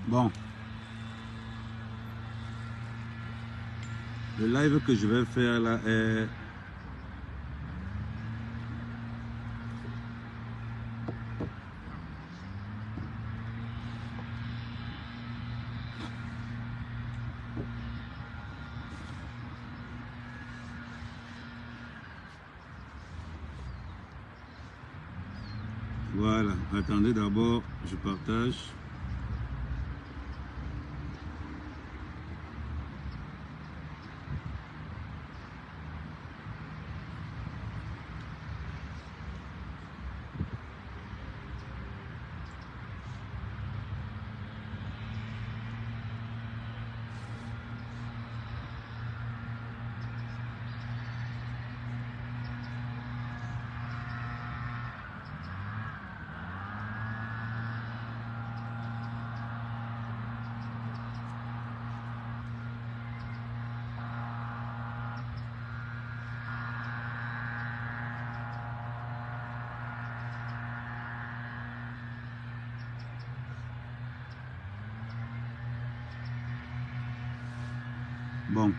Bon, le live que je vais faire là est... Voilà, attendez d'abord, je partage. Bon.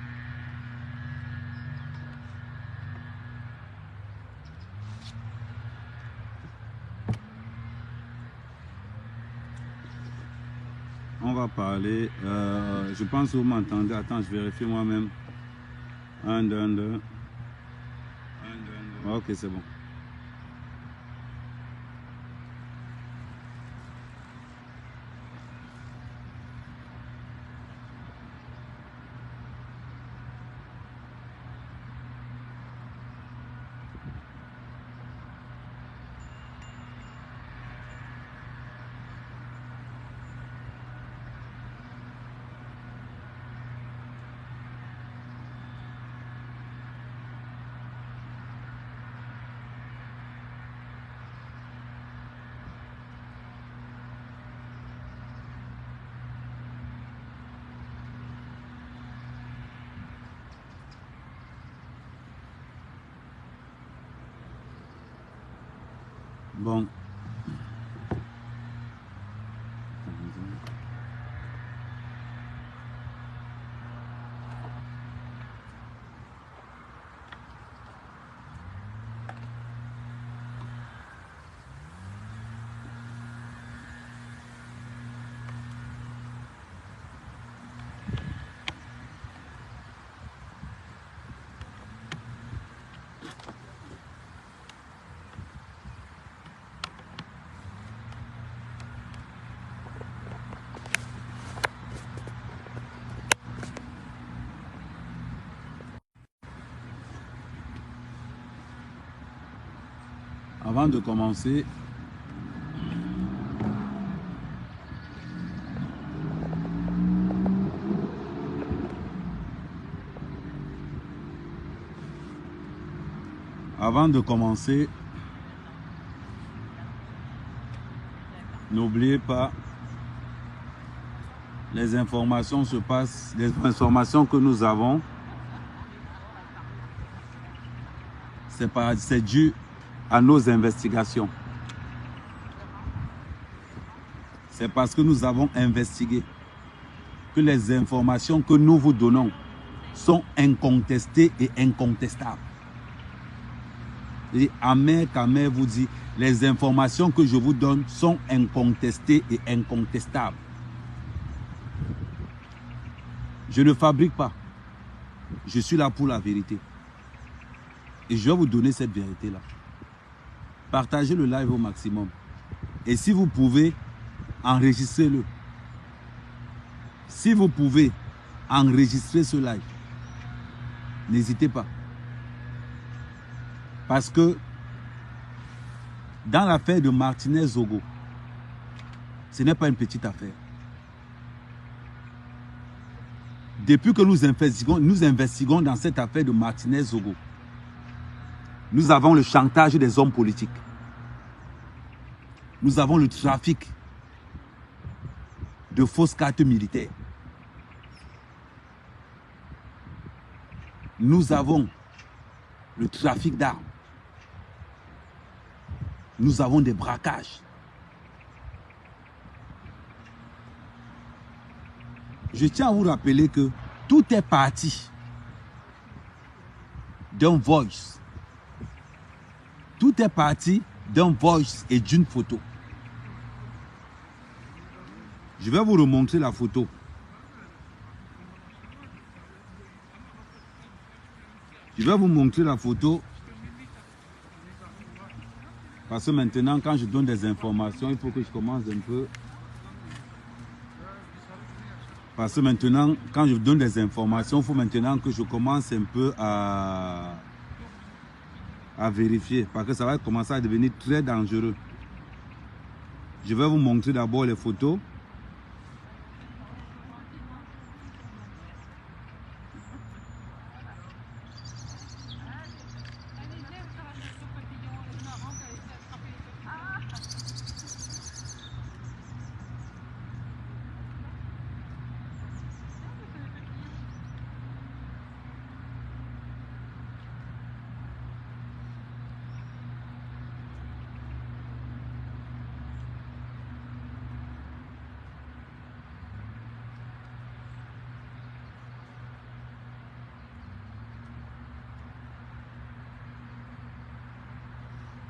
On va parler, je pense que vous m'entendez. Attends, je vérifie moi-même. 1, 2, 1, 2. Ok, c'est bon. Bon. Avant de commencer, n'oubliez pas, les informations se passent, les informations que nous avons, c'est dû à nos investigations. C'est parce que nous avons investigué que les informations que nous vous donnons sont incontestées et incontestables. Et Ahmed Kamer vous dit, les informations que je vous donne sont incontestées et incontestables. Je ne fabrique pas. Je suis là pour la vérité. Et je vais vous donner cette vérité-là. Partagez le live au maximum. Et si vous pouvez, enregistrez-le. Si vous pouvez enregistrer ce live, n'hésitez pas. Parce que dans l'affaire de Martinez-Zogo, ce n'est pas une petite affaire. Depuis que nous investiguons dans cette affaire de Martinez-Zogo, nous avons le chantage des hommes politiques. Nous avons le trafic de fausses cartes militaires. Nous avons le trafic d'armes. Nous avons des braquages. je tiens à vous rappeler que tout est parti d'un voice. Tout est parti d'un voice et d'une photo. Je vais vous remontrer la photo. Je vais vous montrer la photo. Parce que maintenant, quand je donne des informations, il faut que je commence un peu. Parce que maintenant, quand je donne des informations, il faut maintenant que je commence un peu à vérifier. Parce que ça va commencer à devenir très dangereux. Je vais vous montrer d'abord les photos.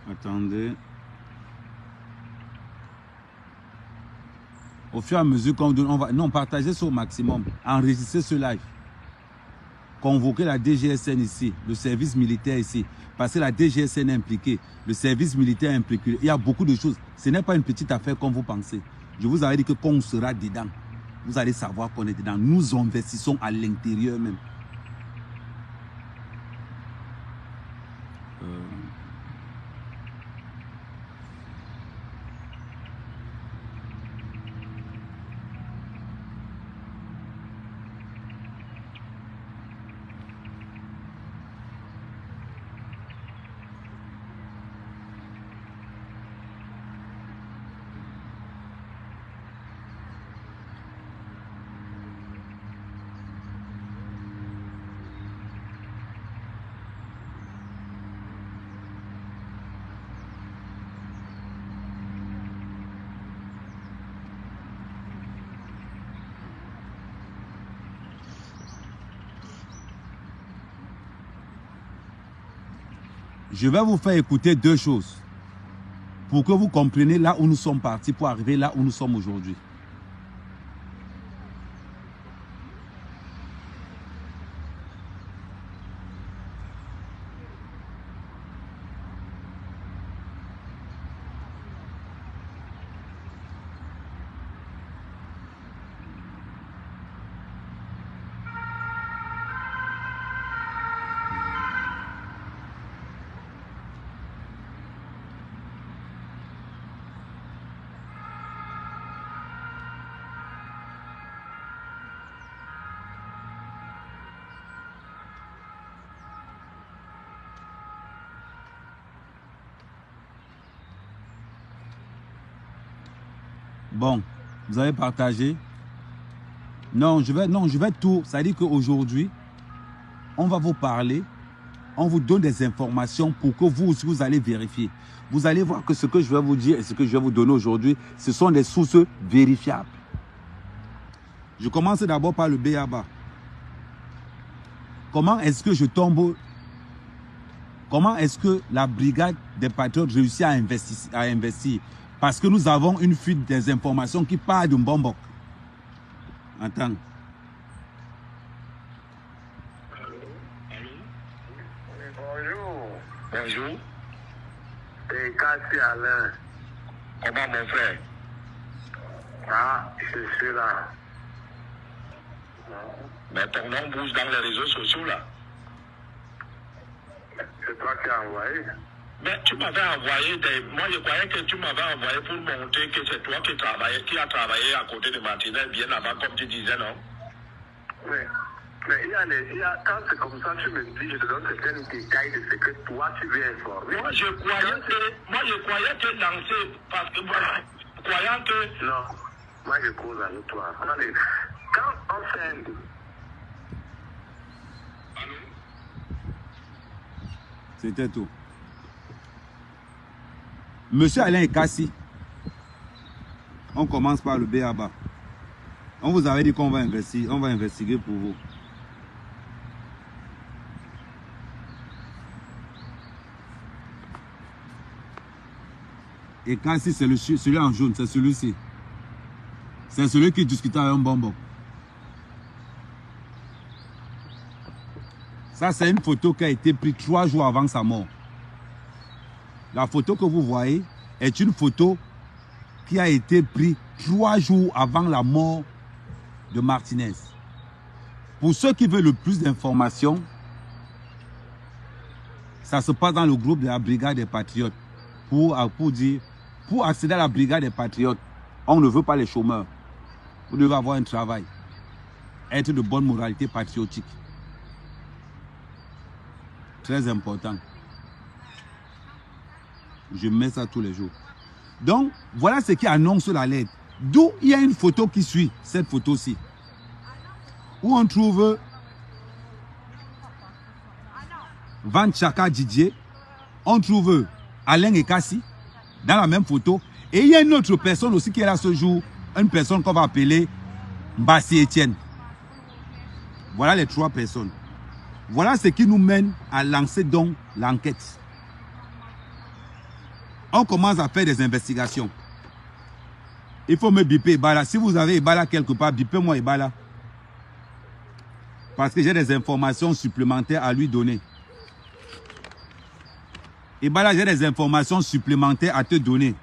Attendez. Au fur et à mesure qu'on donne, on va partager ça au maximum. Enregistrer ce live. Convoquer la DGSN ici, le service militaire ici. Parce que la DGSN est impliquée, le service militaire est impliqué. Il y a beaucoup de choses. Ce n'est pas une petite affaire comme vous pensez. Je vous avais dit que quand on sera dedans, vous allez savoir qu'on est dedans. Nous investissons à l'intérieur même. Je vais vous faire écouter deux choses pour que vous compreniez là où nous sommes partis pour arriver là où nous sommes aujourd'hui. Bon, vous avez partagé. Non, je vais tout. Ça veut dire qu'aujourd'hui, on va vous parler, on vous donne des informations pour que vous aussi, vous allez vérifier. Vous allez voir que ce que je vais vous dire et ce que je vais vous donner aujourd'hui, ce sont des sources vérifiables. Je commence d'abord par le B.A.B.A. Comment est-ce que je tombe? Comment est-ce que la brigade des patriotes réussit à investir? Parce que nous avons une fuite des informations qui part de Mbombok. Attends. Bonjour. Bonjour. C'est Kassi Alain. Comment mon frère? Ah, je suis là. Mais ton nom bouge dans les réseaux sociaux là. C'est toi qui as envoyé. Mais tu m'avais envoyé des... Moi je croyais que tu m'avais envoyé pour montrer que c'est toi qui as travaillé à côté de Martinez bien avant comme tu disais, non? Mais quand c'est comme ça, tu me dis, je te donne certains détails de ce que toi tu veux informer. Moi je croyais que lancer parce que croyant que... Non, moi je cause avec toi. Attendez, quand on fait un... Allô? C'était tout. Monsieur Alain Kassi, on commence par le B.A.B.A. On vous avait dit qu'on va investir, on va investiguer pour vous. Et quand si c'est celui en jaune, c'est celui-ci. C'est celui qui discutait avec un bonbon. Ça, c'est une photo qui a été prise 3 jours avant sa mort. La photo que vous voyez est une photo qui a été prise 3 jours avant la mort de Martinez. Pour ceux qui veulent le plus d'informations, ça se passe dans le groupe de la Brigade des Patriotes. Pour accéder à la Brigade des Patriotes, on ne veut pas les chômeurs. Vous devez avoir un travail. Être de bonne moralité patriotique. Très important. Je mets ça tous les jours. Donc, voilà ce qui annonce la lettre. D'où il y a une photo qui suit, cette photo-ci. Où on trouve Van Chaka Didier. On trouve Alain Ekassi dans la même photo. Et il y a une autre personne aussi qui est là ce jour. Une personne qu'on va appeler Mbassi Etienne. Voilà les 3 personnes. Voilà ce qui nous mène à lancer donc l'enquête. On commence à faire des investigations. Il faut me biper Ebala. Si vous avez Ebala quelque part, bipez-moi Ebala. Parce que j'ai des informations supplémentaires à lui donner. Ebala, j'ai des informations supplémentaires à te donner.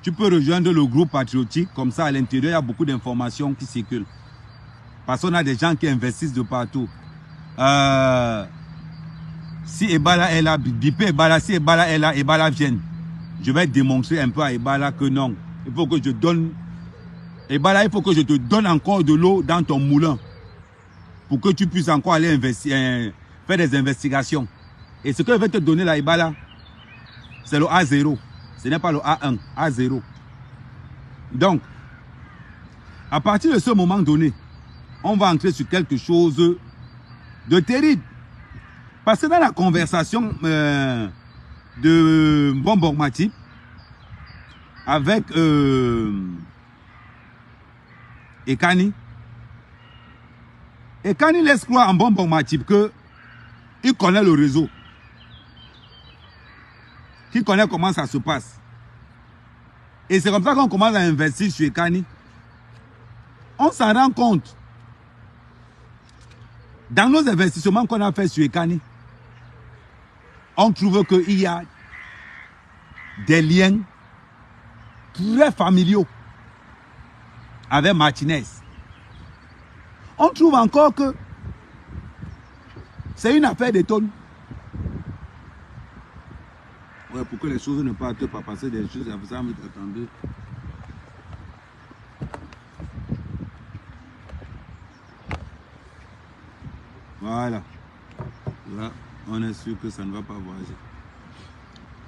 Tu peux rejoindre le groupe patriotique. Comme ça, à l'intérieur, il y a beaucoup d'informations qui circulent. Parce qu'on a des gens qui investissent de partout. Si Ebala est là, bipez Ebala. Si Ebala est là, Ebala vienne. Je vais démontrer un peu à Ebala que non. Il faut que je donne... Ebala, il faut que je te donne encore de l'eau dans ton moulin. Pour que tu puisses encore aller faire des investigations. Et ce que je vais te donner là, Ebala, c'est le A0. Ce n'est pas le A1, A0. Donc, à partir de ce moment donné, on va entrer sur quelque chose de terrible. Parce que dans la conversation de Bonbon Matip avec Ekani laisse croire en Bonbon Matip qu'il connaît le réseau. Qu'il connaît comment ça se passe. Et c'est comme ça qu'on commence à investir sur Ekani. On s'en rend compte. Dans nos investissements qu'on a fait sur Ekani, on trouve qu'il y a des liens très familiaux avec Martinez. On trouve encore que c'est une affaire de tonnes. Ouais, pour que les choses ne partent pas passer des choses, ça me attendez. Voilà. Là, on est sûr que ça ne va pas voyager.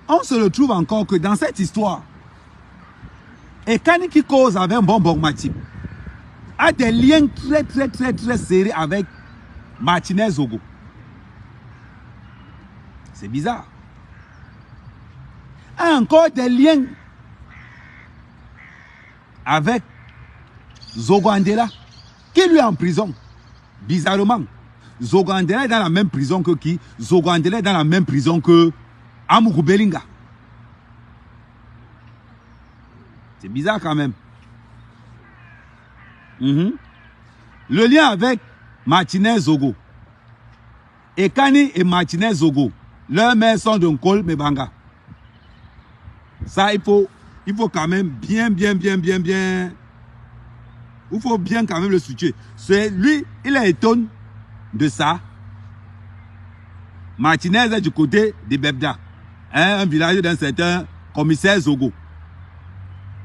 On se retrouve encore que dans cette histoire, Ekani qui cause avec un Bonbon Matip a des liens très serrés avec Martinez Zogo. C'est bizarre. A encore des liens avec Zogo Andela, qui lui est en prison. Bizarrement. Zogo Andela est dans la même prison que qui? Zogo Andela est dans la même prison que Amourou Belinga. C'est bizarre quand même. Le lien avec Martinez Zogo. Ekani et Martinez Zogo. Leurs mères sont de Nkol Mebanga. Ça, il faut quand même bien. Il faut bien quand même le switcher. C'est lui, il est étonné de ça. Martinez est du côté de Bebda. Un village d'un certain commissaire Zogo.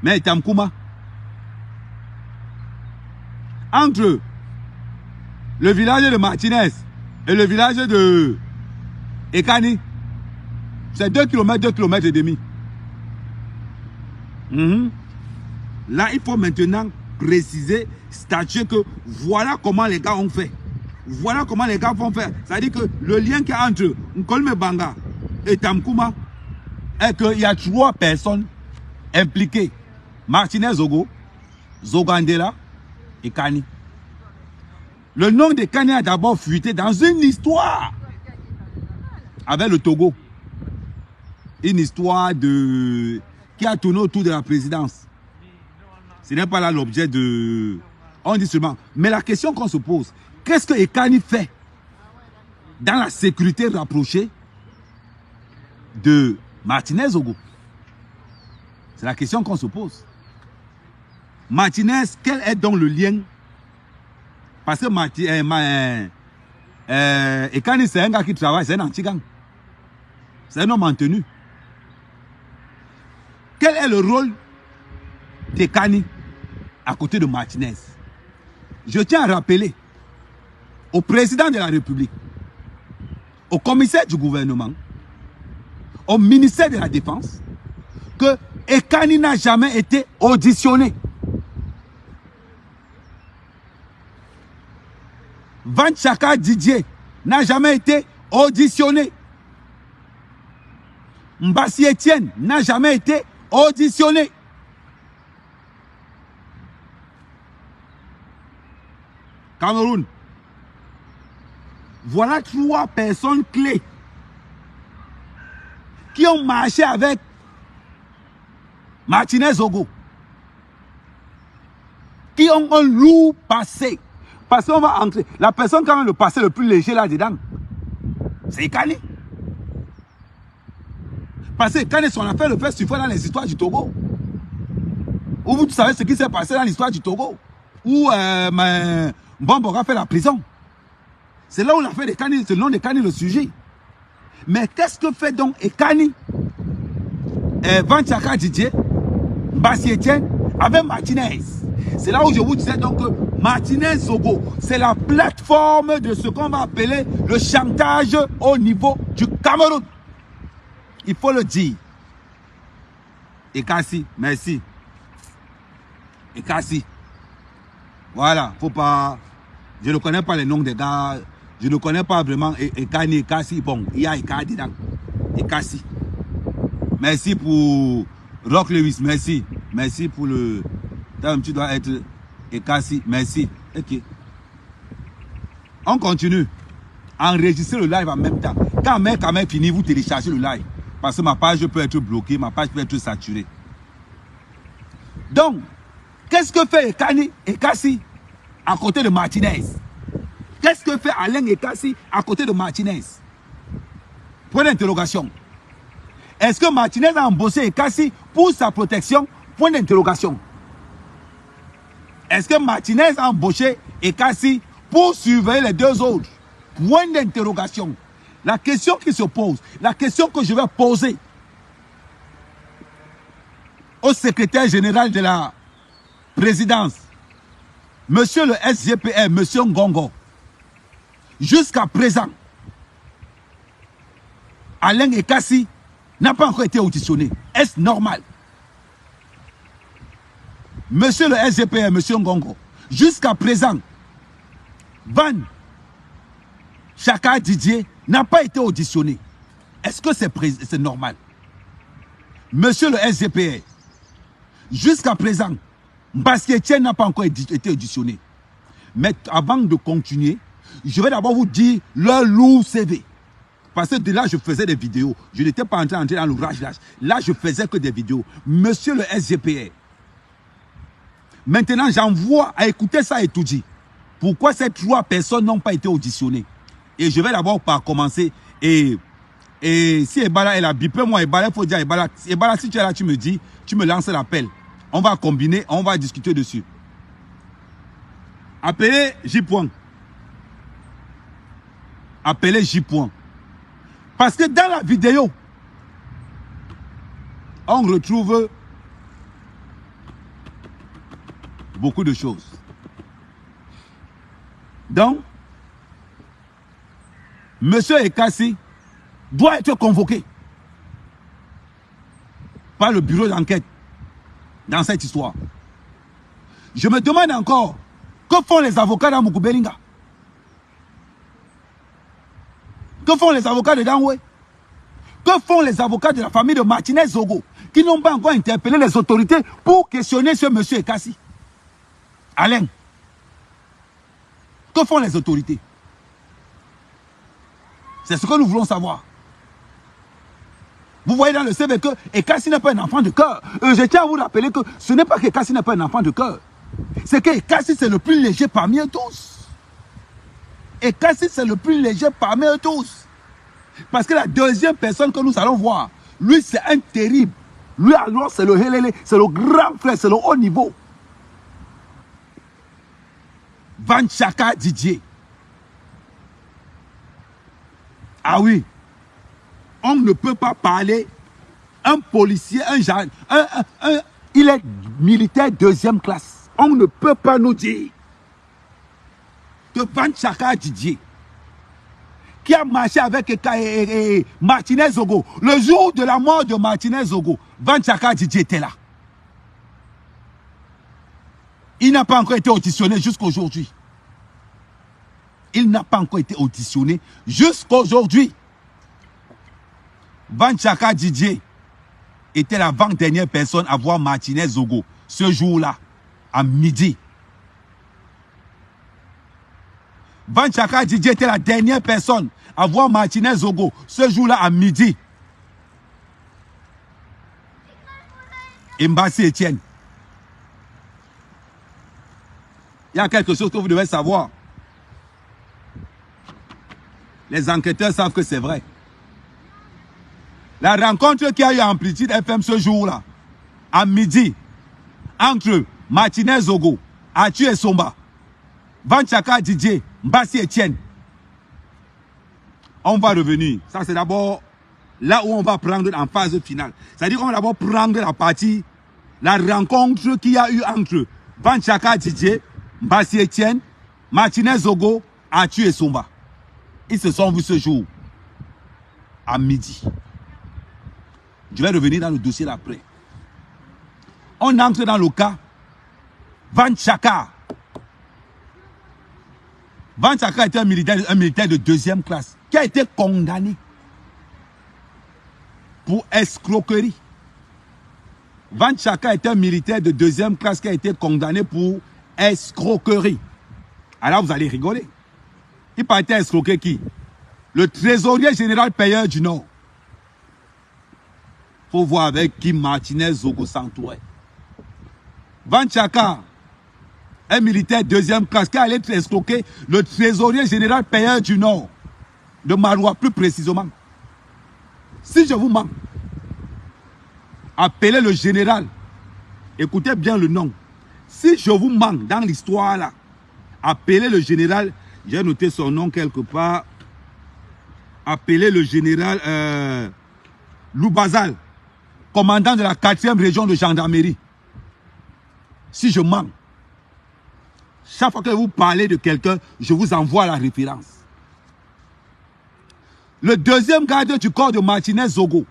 Mais Tamkouma. Entre le village de Martinez et le village de Ekani, c'est 2 km et demi. Là, il faut maintenant préciser, statuer que voilà comment les gars ont fait. Voilà comment les gars vont faire. C'est-à-dire que le lien qu'il y a entre Nkolme Banga et Tamkouma est qu'il y a 3 personnes impliquées. Martinez Zogo, Zogandela et Kani. Le nom de Kani a d'abord fuité dans une histoire avec le Togo. Une histoire qui a tourné autour de la présidence. Ce n'est pas là l'objet de... On dit seulement. Mais la question qu'on se pose, qu'est-ce que Ekani fait dans la sécurité rapprochée de Martinez Ogo? C'est la question qu'on se pose. Martinez, quel est donc le lien? Parce que Ekani, c'est un gars qui travaille, c'est un anti-gang. C'est un homme maintenu. Quel est le rôle d'Ekani à côté de Martinez? Je tiens à rappeler au président de la République, au commissaire du gouvernement, au ministère de la Défense, que Ekani n'a jamais été auditionné. Van Chaka Didier n'a jamais été auditionné. Mbassi Etienne n'a jamais été auditionné. Cameroun. Voilà 3 personnes clés qui ont marché avec Martinez Ogo, qui ont un lourd passé. Parce qu'on va entrer. La personne qui a le passé le plus léger là-dedans, c'est Ekani. Parce que Ekani, son affaire le fait suffire dans les histoires du Togo. Où vous savez ce qui s'est passé dans l'histoire du Togo. Où Mbambora fait la prison. C'est là où l'affaire d'Ekani, c'est le nom d'Ekani le sujet. Mais qu'est-ce que fait donc Ekani, Van Chaka Didier, Mbassi Etienne, avec Martinez? C'est là où je vous disais donc que Martinez Ogo, c'est la plateforme de ce qu'on va appeler le chantage au niveau du Cameroun. Il faut le dire. Ekassi, merci. Ekassi. Voilà, faut pas... Je ne connais pas les noms des gars. Je ne connais pas vraiment Ekani, Ekassi. Bon, il y a Ekani dedans. Ekassi. Merci pour Rock Lewis, merci. Merci pour le... Tu dois être Ekassi, merci. Ok. On continue. Enregistrer le live en même temps. Quand même fini, vous téléchargez le live. Parce que ma page peut être bloquée, ma page peut être saturée. Donc, qu'est-ce que fait Ekassi à côté de Martinez? Qu'est-ce que fait Alain Ekassi à côté de Martinez? Point d'interrogation. Est-ce que Martinez a embauché Ekassi pour sa protection? Point d'interrogation. Est-ce que Martinez a embauché Ekassi pour surveiller les 2 autres? Point d'interrogation. La question qui se pose, la question que je vais poser au secrétaire général de la présidence, monsieur le SGPR, monsieur Ngongo, jusqu'à présent, Alain Ekassi n'a pas encore été auditionné. Est-ce normal? Monsieur le SGPR, monsieur Ngongo, jusqu'à présent, Van Chaka Didier n'a pas été auditionné. Est-ce que c'est normal? Monsieur le SGPR, jusqu'à présent, Mbassi Etienne n'a pas encore été auditionné. Mais avant de continuer, je vais d'abord vous dire leur lourd CV. Parce que de là, je faisais des vidéos. Je n'étais pas en train d'entrer dans l'ouvrage là. Là, je faisais que des vidéos. Monsieur le SGPR, maintenant, j'envoie à écouter ça et tout dit. Pourquoi ces 3 personnes n'ont pas été auditionnées? Et je vais d'abord par commencer. Et si Ebala est là, bipez-moi Ebala, il faut dire Ebala. Ebala, si tu es là, tu me dis, tu me lances l'appel. On va combiner, on va discuter dessus. Appelez J. Appelez J. Parce que dans la vidéo, on retrouve beaucoup de choses. Donc, monsieur Ekassi doit être convoqué par le bureau d'enquête dans cette histoire. Je me demande encore, que font les avocats d'Amoukou-Belinga? Que font les avocats de Danwe? Que font les avocats de la famille de Martinez Ogo qui n'ont pas encore interpellé les autorités pour questionner ce monsieur Ekassi? Alain, que font les autorités? C'est ce que nous voulons savoir. Vous voyez dans le CV que Ekassi n'est pas un enfant de cœur. Je tiens à vous rappeler que ce n'est pas qu'Ekassi n'est pas un enfant de cœur. C'est qu'Ekassi c'est le plus léger parmi eux tous. Ekassi c'est le plus léger parmi eux tous. Parce que la deuxième personne que nous allons voir, lui c'est un terrible. Lui alors c'est le Helele, c'est le grand frère, c'est le haut niveau. Vanchaka Didier. Ah oui. On ne peut pas parler. Un policier, il est militaire deuxième classe. On ne peut pas nous dire que Vanchaka Didier, qui a marché avec Martinez Zogo, le jour de la mort de Martinez Zogo, Vanchaka Didier était là. Il n'a pas encore été auditionné jusqu'à aujourd'hui. Il n'a pas encore été auditionné jusqu'à aujourd'hui. Vanchaka Didier était l'avant-dernière personne à voir Martinez Zogo ce jour-là, à midi. Vanchaka Didier était la dernière personne à voir Martinez Zogo ce jour-là, à midi. Et Mbassi Etienne. Il y a quelque chose que vous devez savoir. Les enquêteurs savent que c'est vrai. La rencontre qui a eu à Amplitude FM ce jour-là, à midi, entre Martinez Zogo, Atu et Somba, Vanchaka Didier, Mbassi Etienne. On va revenir. Ça, c'est d'abord là où on va prendre en phase finale. C'est-à-dire qu'on va d'abord prendre la partie, la rencontre qu'il y a eu entre Vanchaka Didier, Mbassi Etienne, Martinez Zogo, Atu et Somba. Ils se sont vus ce jour, à midi. Je vais revenir dans le dossier d'après. On entre dans le cas Vanchaka. Vanchaka était un militaire de deuxième classe qui a été condamné pour escroquerie. Vanchaka était un militaire de deuxième classe qui a été condamné pour escroquerie. Alors vous allez rigoler. Il partait escroquer qui? Le trésorier général payeur du Nord. Il faut voir avec qui Martinez Zogo s'entourait. Vanchaka, un militaire deuxième classe qui allait escroquer le trésorier général payeur du Nord, de Maroua plus précisément. Si je vous mens, appelez le général, écoutez bien le nom. Si je vous mens dans l'histoire là, appelez le général, j'ai noté son nom quelque part, appelez le général Loubazal, commandant de la 4e région de gendarmerie. Si je mens, chaque fois que vous parlez de quelqu'un, je vous envoie la référence. Le deuxième garde du corps de Martinez Zogo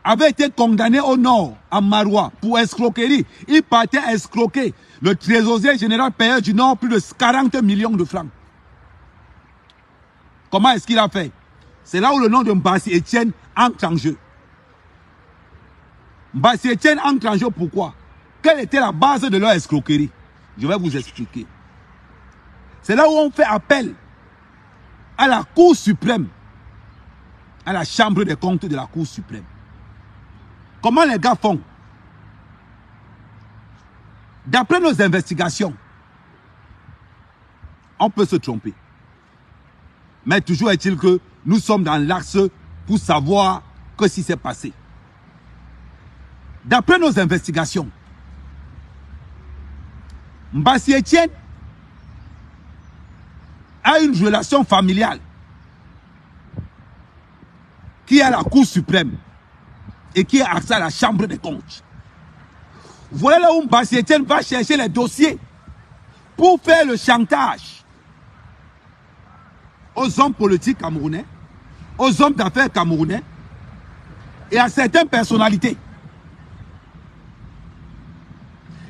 avait été condamné au Nord, à Maroua, pour escroquerie. Il partait escroquer le trésorier général payeur du Nord plus de 40 millions de francs. Comment est-ce qu'il a fait? C'est là où le nom de Mbassi Etienne entre en jeu. Mbassi Etienne entre en jeu pourquoi? Quelle était la base de leur escroquerie? Je vais vous expliquer. C'est là où on fait appel à la Cour suprême, à la Chambre des comptes de la Cour suprême. Comment les gars font? D'après nos investigations, on peut se tromper. Mais toujours est-il que nous sommes dans l'axe pour savoir que si c'est passé. D'après nos investigations, Mbassi Etienne a une relation familiale qui est à la Cour suprême et qui est accès à la Chambre des comptes. Voilà là où Mbassi Etienne va chercher les dossiers pour faire le chantage aux hommes politiques camerounais, aux hommes d'affaires camerounais et à certaines personnalités.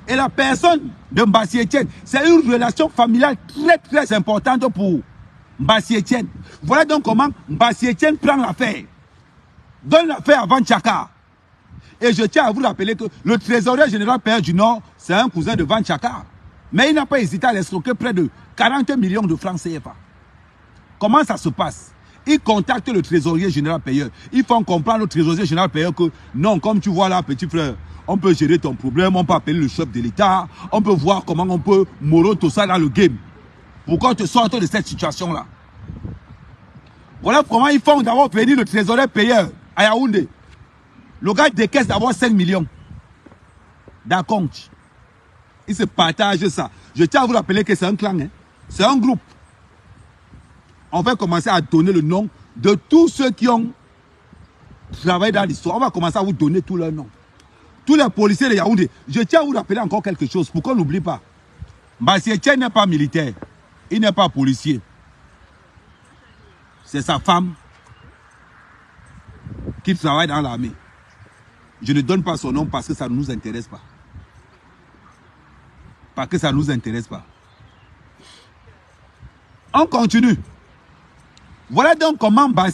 Et la personne de Mbassi Etienne, c'est une relation familiale très très importante pour Mbassi Etienne. Voilà donc comment Mbassi Etienne prend l'affaire, donne l'affaire à Vanchaka. Et je tiens à vous rappeler que le trésorier général payeur du Nord, c'est un cousin de Vanchaka. Mais il n'a pas hésité à l'escroquer près de 40 millions de francs CFA. Comment ça se passe? Il contacte le trésorier général payeur. Ils font comprendre au trésorier général payeur que non, comme tu vois là, petit frère, on peut gérer ton problème, on peut appeler le chef de l'État, on peut voir comment on peut moro tout ça dans le game. Pourquoi te sortir de cette situation-là? Voilà comment ils font d'abord venir le trésorier payeur à Yaoundé. Le gars décaisse d'abord 5 millions d'acompte. Il se partage ça. Je tiens à vous rappeler que c'est un clan, hein? C'est un groupe. On va commencer à donner le nom de tous ceux qui ont travaillé dans l'histoire. On va commencer à vous donner tous leurs noms. Tous les policiers de Yaoundé. Je tiens à vous rappeler encore quelque chose pour qu'on n'oublie pas. Bassi Etienne n'est pas militaire. Il n'est pas policier. C'est sa femme qui travaille dans l'armée. Je ne donne pas son nom parce que ça ne nous intéresse pas. Parce que ça ne nous intéresse pas. On continue. Voilà donc comment Van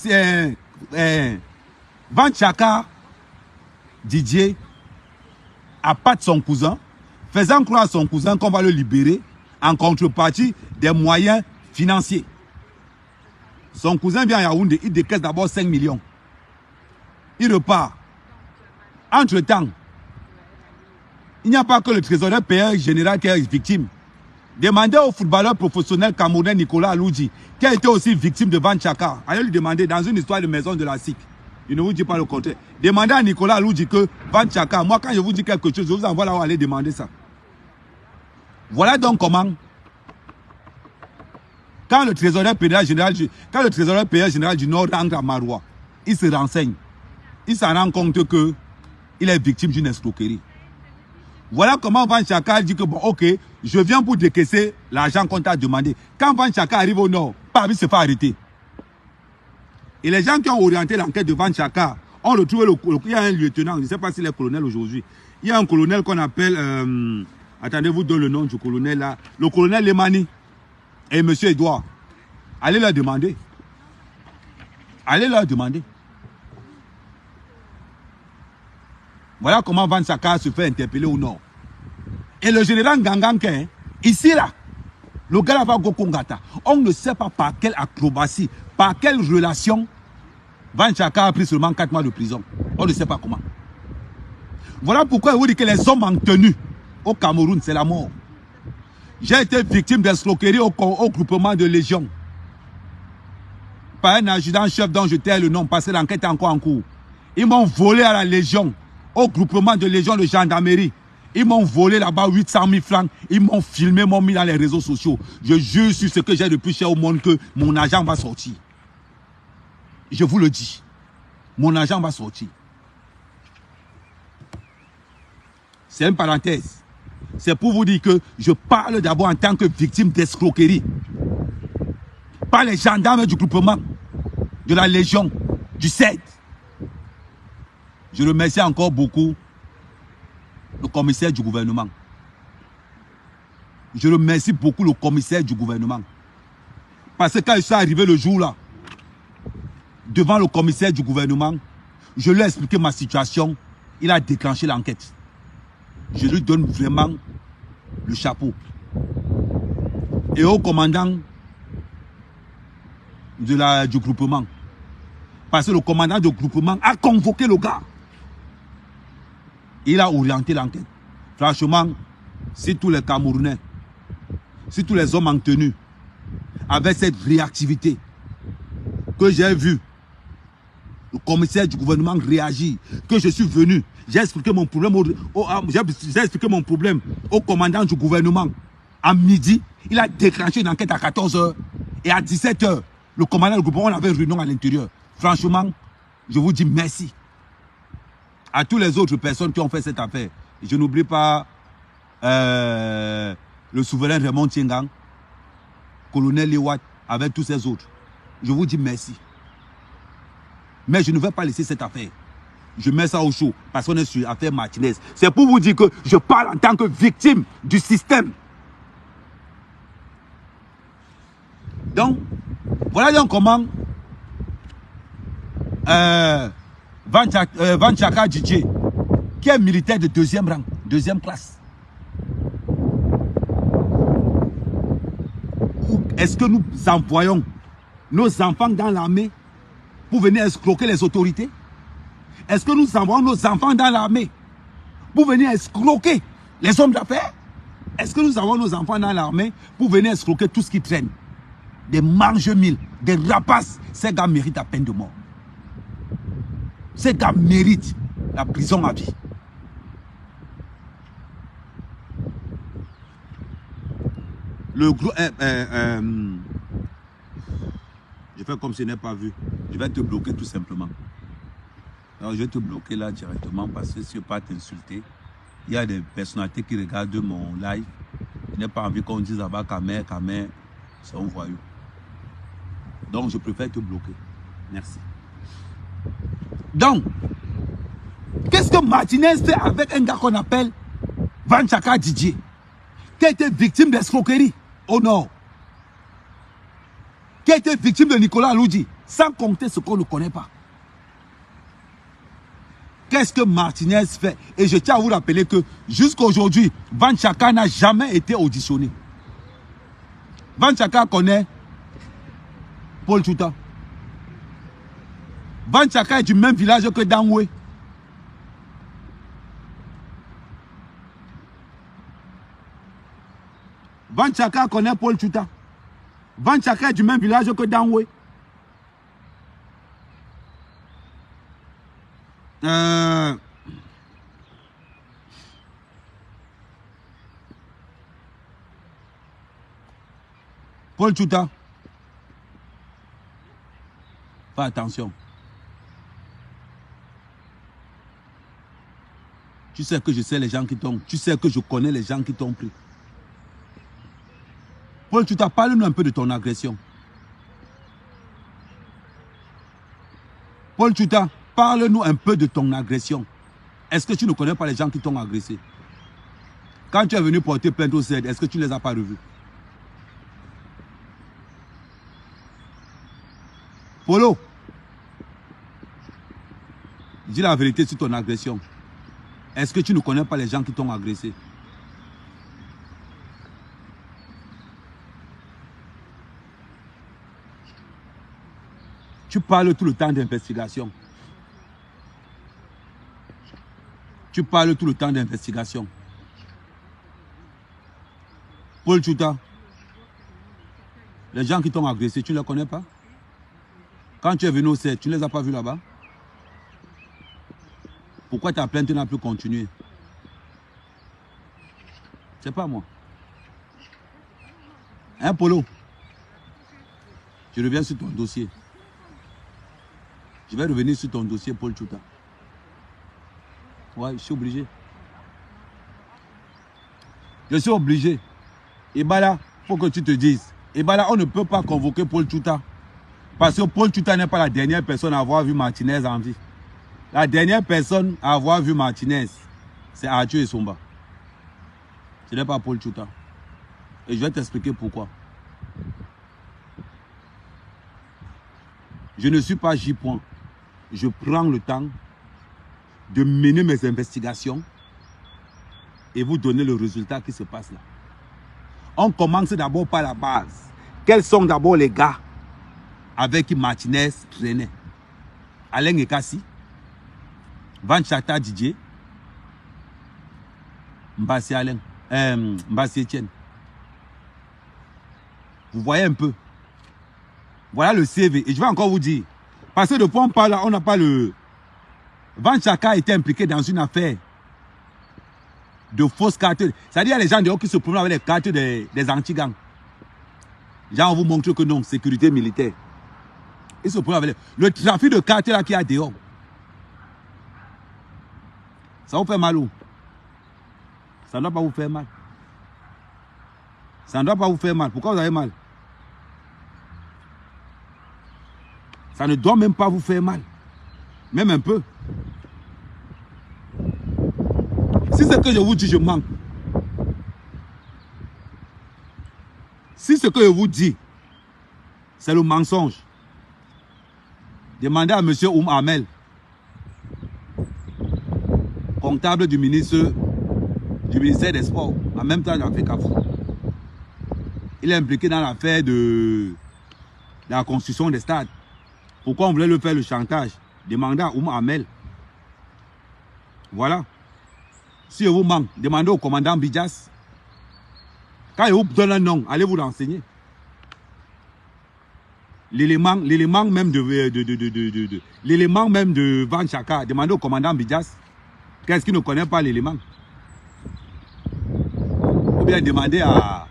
Chaka Didier appâte son cousin, faisant croire à son cousin qu'on va le libérer en contrepartie des moyens financiers. Son cousin vient à Yaoundé, il décaisse d'abord 5 millions. Il repart. Entre-temps, il n'y a pas que le trésorier payeur général qui est victime. Demandez au footballeur professionnel camerounais Nicolas Aloudji, qui a été aussi victime de Van Chaka. Allez lui demander dans une histoire de maison de la SIC. Je ne vous dis pas le contraire. Demandez à Nicolas Aloudji que Van Chaka, moi quand je vous dis quelque chose, je vous envoie là où aller demander ça. Voilà donc comment, quand le trésorier payeur général du Nord rentre à Maroua, il se renseigne. Il s'en rend compte que il est victime d'une escroquerie. Voilà comment Van Chaka dit que bon, ok, je viens pour décaisser l'argent qu'on t'a demandé. Quand Van Chaka arrive au nord, Pabi se fait arrêter. Et les gens qui ont orienté l'enquête de Van Chaka ont retrouvé il y a un lieutenant, je ne sais pas s'il est colonel aujourd'hui. Il y a un colonel qu'on appelle, attendez, vous donne le nom du colonel là, le colonel Lemani et M. Edouard. Allez leur demander. Allez leur demander. Voilà comment Van Chaka se fait interpeller au nord. Et le général Nganganke, ici là, le gars va Gokongata. On ne sait pas par quelle acrobatie, par quelle relation Van Chaka a pris seulement 4 mois de prison. On ne sait pas comment. Voilà pourquoi il vous dit que les hommes en tenue au Cameroun, c'est la mort. J'ai été victime d'escroquerie au groupement de Légion. Par un adjudant-chef dont je tais le nom, parce que l'enquête est encore en cours. Ils m'ont volé à la Légion. Au groupement de Légion de gendarmerie. Ils m'ont volé là-bas 800 000 francs. Ils m'ont filmé, m'ont mis dans les réseaux sociaux. Je jure sur ce que j'ai de plus cher au monde que mon argent va sortir. Je vous le dis. Mon argent va sortir. C'est une parenthèse. C'est pour vous dire que je parle d'abord en tant que victime d'escroquerie. Pas les gendarmes du groupement, de la Légion, du CED. Je remercie encore beaucoup le commissaire du gouvernement. Je remercie beaucoup le commissaire du gouvernement. Parce que quand je suis arrivé le jour là, devant le commissaire du gouvernement, je lui ai expliqué ma situation. Il a déclenché l'enquête. Je lui donne vraiment le chapeau. Et au commandant du groupement. Parce que le commandant du groupement a convoqué le gars. Il a orienté l'enquête. Franchement, si tous les Camerounais, si tous les hommes en tenue avaient cette réactivité que j'ai vu, le commissaire du gouvernement réagir, que je suis venu, j'ai expliqué mon problème au commandant du gouvernement. À midi, il a déclenché une enquête à 14 h et à 17 h, le commandant du gouvernement, on avait une réunion à l'intérieur. Franchement, je vous dis merci. À toutes les autres personnes qui ont fait cette affaire. Je n'oublie pas le souverain Raymond Tiengang, colonel Lewat, avec tous ces autres. Je vous dis merci. Mais je ne vais pas laisser cette affaire. Je mets ça au chaud parce qu'on est sur l'affaire Martinez. C'est pour vous dire que je parle en tant que victime du système. Donc, voilà donc comment Van Chaka Didier, qui est militaire de 2e rang, 2e classe. Est-ce que nous envoyons nos enfants dans l'armée pour venir escroquer les autorités? Est-ce que nous envoyons nos enfants dans l'armée pour venir escroquer les hommes d'affaires? Est-ce que nous envoyons nos enfants dans l'armée pour venir escroquer tout ce qui traîne? Des marge-mille, des rapaces. Ces gars méritent la peine de mort. Ces gars méritent la prison à vie. Le gros... je fais comme si je n'ai pas vu. Je vais te bloquer tout simplement. Alors je vais te bloquer là directement parce que si je ne veux pas t'insulter, il y a des personnalités qui regardent mon live. Je n'ai pas envie qu'on dise ah bah Kamer, c'est un voyou. Donc je préfère te bloquer. Merci. Donc, qu'est-ce que Martinez fait avec un gars qu'on appelle Vanchaka Didier, qui a été victime d'escroquerie au nord, qui a été victime de Nicolas Loudi, sans compter ce qu'on ne connaît pas. Qu'est-ce que Martinez fait? Et je tiens à vous rappeler que jusqu'à aujourd'hui, Vanchaka n'a jamais été auditionné. Vanchaka connaît Paul Chouta. Vanchaka est du même village que Dangwe. Vanchaka connaît Paul Chouta. Vanchaka est du même village que Dangwe. Paul Chouta. Fais attention. Tu sais que je sais les gens qui t'ont... Tu sais que je connais les gens qui t'ont pris. Paul Chouta, parle-nous un peu de ton agression. Paul Chouta, parle-nous un peu de ton agression. Est-ce que tu ne connais pas les gens qui t'ont agressé? Quand tu es venu porter plainte au CED, est-ce que tu ne les as pas revus? Polo, dis la vérité sur ton agression. Est-ce que tu ne connais pas les gens qui t'ont agressé? Tu parles tout le temps d'investigation. Tu parles tout le temps d'investigation. Paul Chouta, les gens qui t'ont agressé, tu ne les connais pas? Quand tu es venu au CED, tu ne les as pas vus là-bas? Pourquoi ta plainte n'a plus continué? C'est pas moi. Hein, Polo? Je reviens sur ton dossier. Je vais revenir sur ton dossier, Paul Chouta. Ouais, je suis obligé. Je suis obligé. Et bah là, il faut que tu te dises. Et bah là, on ne peut pas convoquer Paul Chouta. Parce que Paul Chouta n'est pas la dernière personne à avoir vu Martinez en vie. La dernière personne à avoir vu Martinez, c'est Arthur Essomba. Ce n'est pas Paul Chouta. Et je vais t'expliquer pourquoi. Je ne suis pas J-point. Je prends le temps de mener mes investigations et vous donner le résultat qui se passe là. On commence d'abord par la base. Quels sont d'abord les gars avec qui Martinez traînait? Alain Ekassi, Vanchaka Didier, Mbassi Alain, Mbassi Etienne. Vous voyez un peu. Voilà le CV. Et je vais encore vous dire. Parce que depuis on parle, on n'a pas le... Vanchaka a été impliqué dans une affaire de fausses cartes. C'est-à-dire il y a les gens dehors qui se promènent avec les cartes des anti-gangs. Genre on vous montre que non, sécurité militaire. Ils se promènent avec le trafic de cartes là qu'il y a dehors. Ça vous fait mal où? Ça ne doit pas vous faire mal. Ça ne doit pas vous faire mal. Pourquoi vous avez mal? Ça ne doit même pas vous faire mal. Même un peu. Si ce que je vous dis, je manque. Si ce que je vous dis, c'est le mensonge, demandez à M. Oum Amel, comptable du ministère des Sports, en même temps dans FECAFO. Il est impliqué dans l'affaire de la construction des stades. Pourquoi on voulait le faire le chantage? Demandez à Ouma Amel. Voilà. Si vous manque, demandez au commandant Bidjas. Quand il vous donne un nom, allez vous renseigner. L'élément même de Van Chaka, demandez au commandant Bidjas. Qu'est-ce qu'il ne connaît pas l'élément? Ou bien demandez à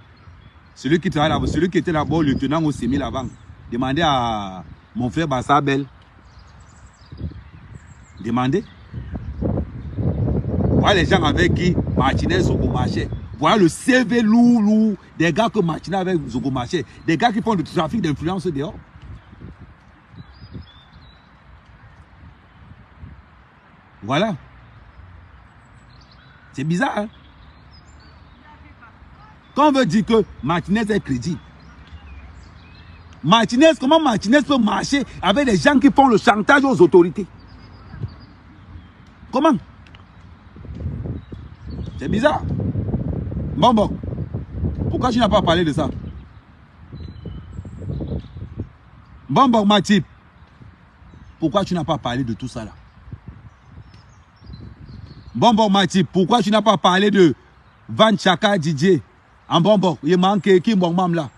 celui qui travaille là, celui qui était là-bas, le lieutenant au Sémil avant. Demandez à mon frère Bassabel. Demandez. Voilà les gens avec qui Martinez Zogo marchait. Voilà le CV lourd des gars que Martinez avec Zogo marchait. Des gars qui font du trafic d'influence dehors. Voilà. C'est bizarre, hein? Quand on veut dire que Martinez est crédible. Martinez, comment Martinez peut marcher avec des gens qui font le chantage aux autorités? Comment? C'est bizarre. Bon. Pourquoi tu n'as pas parlé de ça? Bon, Matip. Pourquoi tu n'as pas parlé de tout ça là? Bon, Matip. Pourquoi tu n'as pas parlé de Van Chaka Didier? En bon, il manque qui bon là.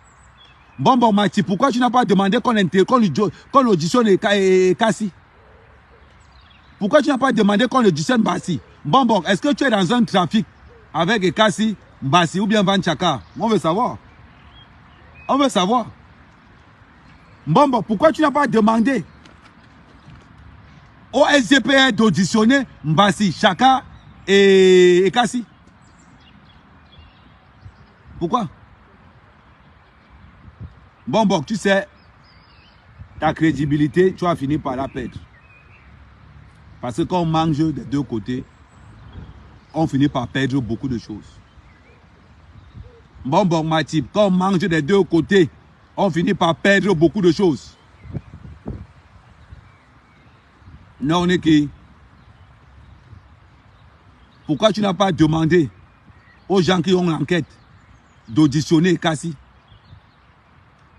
Bon, Matip. Pourquoi tu n'as pas demandé qu'on auditionne Kassi? Pourquoi tu n'as pas demandé qu'on auditionne Bassi? Bon, est-ce que tu es dans un trafic avec Kassi, Bassi ou bien Van Chaka? On veut savoir. On veut savoir. Bon, pourquoi tu n'as pas demandé au SGPR d'auditionner Mbassi, Chaka et Kassi? Pourquoi? Bon, tu sais, ta crédibilité, tu vas finir par la perdre. Parce que quand on mange des deux côtés, on finit par perdre beaucoup de choses. Bon, Matip, quand on mange des deux côtés, on finit par perdre beaucoup de choses. Non, on est qui? Pourquoi tu n'as pas demandé aux gens qui ont l'enquête d'auditionner Kassi?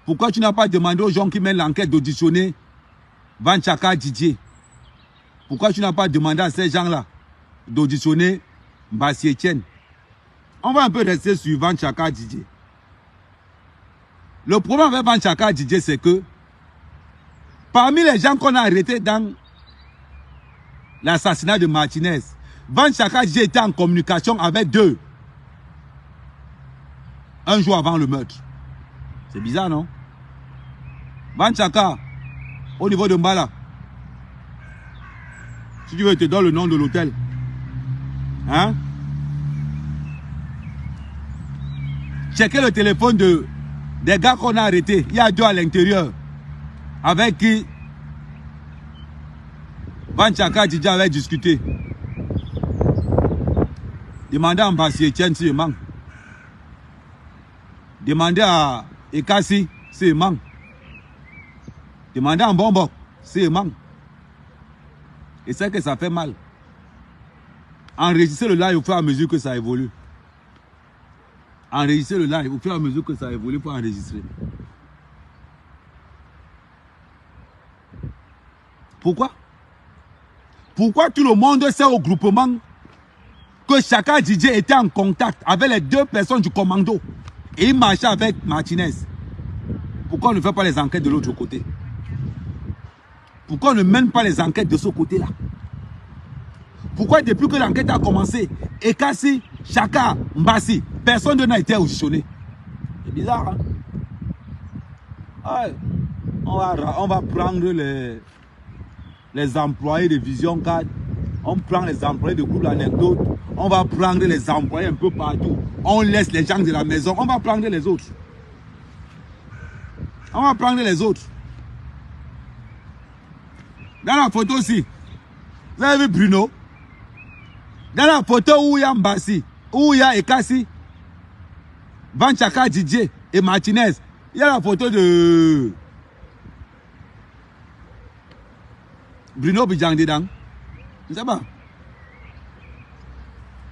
Pourquoi tu n'as pas demandé aux gens qui mènent l'enquête d'auditionner Van Chaka Didier? Pourquoi tu n'as pas demandé à ces gens-là d'auditionner Mbassi Etienne? On va un peu rester sur Van Chaka Didier. Le problème avec Van Chaka Didier, c'est que parmi les gens qu'on a arrêtés dans l'assassinat de Martinez, Van Chaka Didier était en communication avec deux. Un jour avant le meurtre. C'est bizarre, non? Van Chaka, au niveau de Mbala. Si tu veux, je te donne le nom de l'hôtel. Hein? Checkez le téléphone des gars qu'on a arrêtés. Il y a deux à l'intérieur. Avec qui Van Chaka Didier avait discuté. Demandez à Mbassi Etienne s'il manque. Demandez à Ekassi s'il manque. Demandez à Mbombo s'il manque. Et c'est que ça fait mal. Enregistrez le live au fur et à mesure que ça évolue. Enregistrez le live au fur et à mesure que ça évolue pour enregistrer. Pourquoi? Pourquoi tout le monde sait au groupement que Chaka Didier était en contact avec les deux personnes du commando et il marchait avec Martinez? Pourquoi on ne fait pas les enquêtes de l'autre côté? Pourquoi on ne mène pas les enquêtes de ce côté-là? Pourquoi depuis que l'enquête a commencé, Ekassi, Chaka, Mbassi, personne n'a été auditionné? C'est bizarre, hein? Ouais. On va prendre les employés de Vision 4, on prend les employés de groupe d'anecdotes, on va prendre les employés un peu partout, on laisse les gens de la maison, on va prendre les autres. On va prendre les autres. Dans la photo aussi, vous avez vu Bruno? Dans la photo où il y a Mbassi, où il y a Ekassi, Van Chaka Didier et Martinez, il y a la photo de Bruno Bidjang dedans. Je ne sais pas.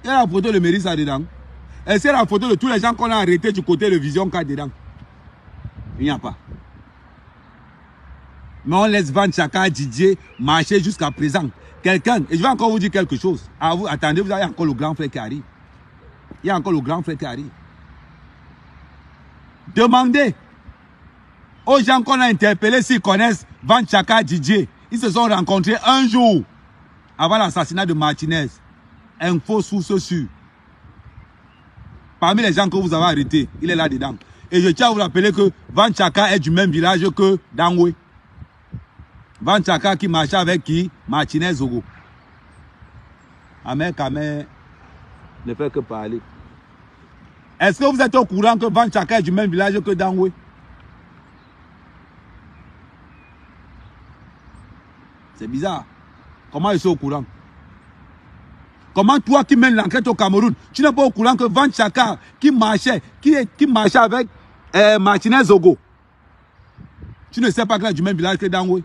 Il y a la photo de Mérissa dedans. Et c'est la photo de tous les gens qu'on a arrêtés du côté de Vision 4 dedans. Il n'y a pas. Mais on laisse Van Chaka, Didier marcher jusqu'à présent. Quelqu'un, et je vais encore vous dire quelque chose. Ah, vous, attendez, vous avez encore le grand frère qui arrive. Il y a encore le grand frère qui arrive. Demandez aux gens qu'on a interpellés s'ils connaissent Van Chaka, Didier. Ils se sont rencontrés un jour avant l'assassinat de Martinez. Info source sûre. Parmi les gens que vous avez arrêtés, il est là-dedans. Et je tiens à vous rappeler que Van Chaka est du même village que Dangwe. Van Chaka qui marchait avec qui? Martinez Zogo. Amen, Kamer ne fait que parler. Est-ce que vous êtes au courant que Van Chaka est du même village que Dangwe? C'est bizarre. Comment ils sont au courant? Comment toi qui mènes l'enquête au Cameroun, tu n'es pas au courant que Van Chaka qui marchait avec Martinez Zogo, tu ne sais pas qu'il est du même village que Dangwe,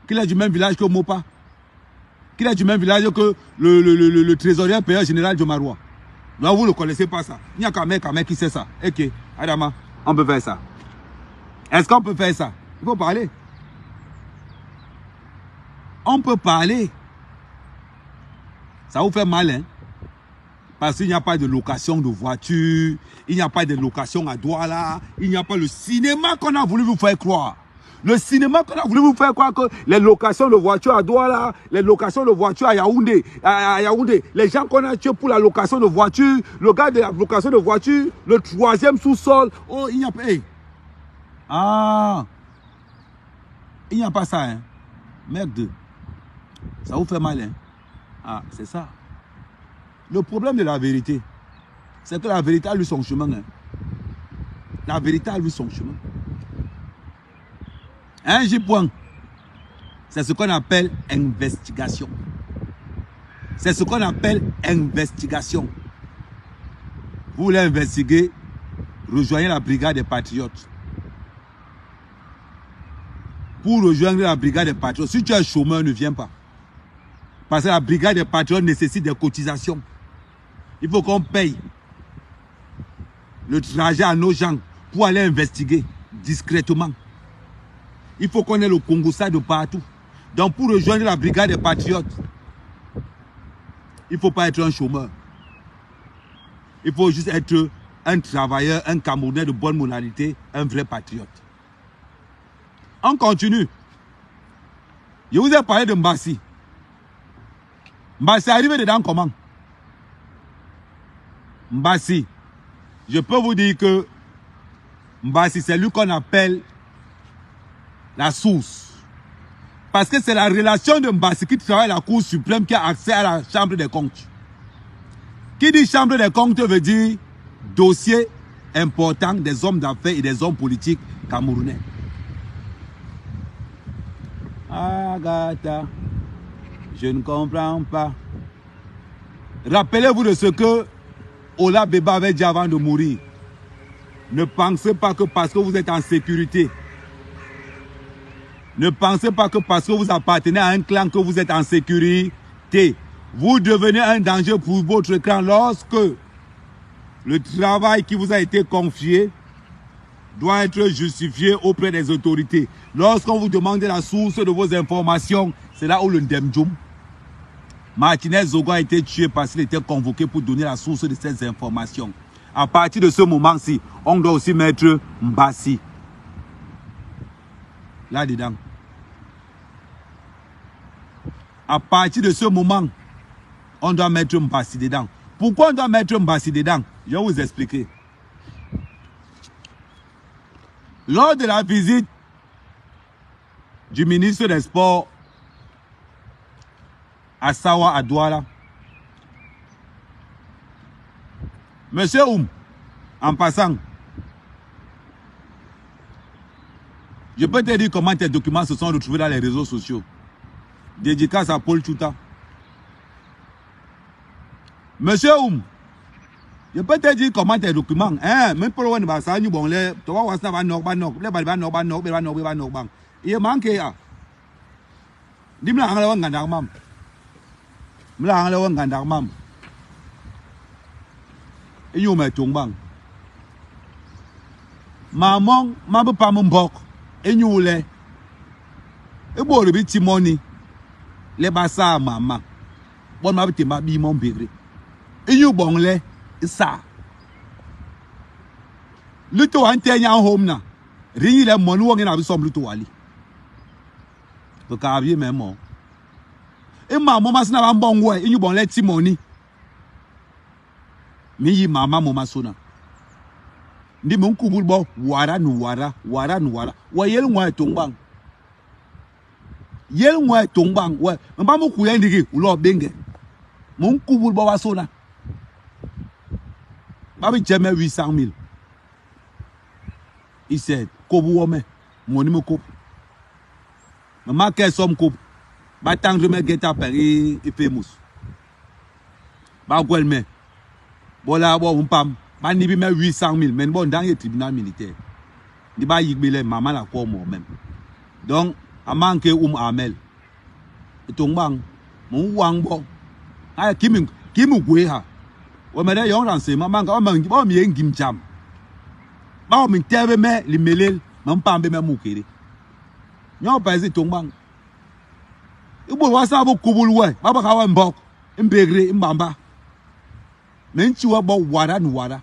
qu'il est du même village que Mopa, qu'il est du même village que le trésorier payeur général de Marois. Donc vous ne connaissez pas ça. Il n'y a qu'un mec qui sait ça. Ok, Adama, on peut faire ça. Est-ce qu'on peut faire ça? Il faut parler. On peut parler. Ça vous fait mal, hein? Parce qu'il n'y a pas de location de voiture, il n'y a pas de location à Douala, il n'y a pas le cinéma qu'on a voulu vous faire croire. Le cinéma qu'on a voulu vous faire croire que les locations de voitures à Douala, les locations de voitures à Yaoundé, les gens qu'on a tués pour la location de voiture, le gars de la location de voiture, le troisième sous-sol, oh, il n'y a pas... Hey. Ah, il n'y a pas ça, hein? Merde. Ça vous fait mal, hein? Ah, c'est ça. Le problème de la vérité, c'est que la vérité a eu son chemin. Hein. La vérité a eu son chemin. Un J-point, c'est ce qu'on appelle investigation. C'est ce qu'on appelle investigation. Vous voulez investiguer, rejoignez la brigade des patriotes. Pour rejoindre la brigade des patriotes, si tu es chômeur, ne viens pas. Parce que la brigade des patriotes nécessite des cotisations. Il faut qu'on paye le trajet à nos gens pour aller investiguer discrètement. Il faut qu'on ait le Congo-ça de partout. Donc pour rejoindre la brigade des patriotes, il ne faut pas être un chômeur. Il faut juste être un travailleur, un Camerounais de bonne moralité, un vrai patriote. On continue. Je vous ai parlé de Mbassi. Mbassi est arrivé dedans comment? Mbassi, je peux vous dire que Mbassi, c'est lui qu'on appelle la source. Parce que c'est la relation de Mbassi qui travaille à la Cour suprême qui a accès à la Chambre des comptes. Qui dit Chambre des comptes veut dire dossier important des hommes d'affaires et des hommes politiques camerounais. Agatha, je ne comprends pas. Rappelez-vous de ce que Ola Beba avait dit avant de mourir. Ne pensez pas que parce que vous êtes en sécurité, ne pensez pas que parce que vous appartenez à un clan que vous êtes en sécurité. Vous devenez un danger pour votre clan lorsque le travail qui vous a été confié doit être justifié auprès des autorités. Lorsqu'on vous demande la source de vos informations, c'est là où le Ndemdjoum. Martinez Zogo a été tué parce qu'il était convoqué pour donner la source de ces informations. À partir de ce moment-ci, on doit aussi mettre Mbassi là-dedans. À partir de ce moment, on doit mettre Mbassi dedans. Pourquoi on doit mettre Mbassi dedans? Je vais vous expliquer. Lors de la visite du ministre des Sports à Sawa, à Douala, Monsieur Oum, en passant, je peux te dire comment tes documents se sont retrouvés dans les réseaux sociaux. Dédicace à Paul Chouta. Monsieur Oum, je peux te dire comment tes documents, même pour le moment, ça nous bon les, tu vois, ça va il manque ya. Dis-moi la langue d'armam. La langue d'armam. Et you me tombang. Maman, ma pas mon bok. Et nous les. Et bon, le petit money. Les bassa maman. Bon, ma petit ma bi mon bégre. Et nous bon les. Ça. Le to antenya home na. Ringi le monu wangi na bisom le to ali. Donc à bien même. Et maman ma sina bon ouais. Et nous bon les timoni. Mi yi mama mo masona. Ndi mon kubul bo wara nu wara. Wa yel ngwa tongbang. Yel ngwa tongbang wa. Mba mo kuya ndigi ulo benge. Mon kubul bo wasona. Babi jeme 800,000. Il said, kobu wome, moni mo kop. Maman ke som kop. Ba tangre me geta peri e famous. Ba gwel me. Bola bo pam. Ba ni bi me 800,000 men bon dans le tribunal militaire. Di ba yigbele maman la ko mo même. Donc a manque Amel. Et tongbang mon wang bo. Ay kimu gwe ha. O me de yon renseignement man ka o mi ngim jam. Ba o mi tebe me li melel man pambe me mukere. Nyo pa ezi tongbang. Ibo wasa bo kubul we, ba ka wa mbok, mbegre mbamba. Menchi wa bo wara nu wara.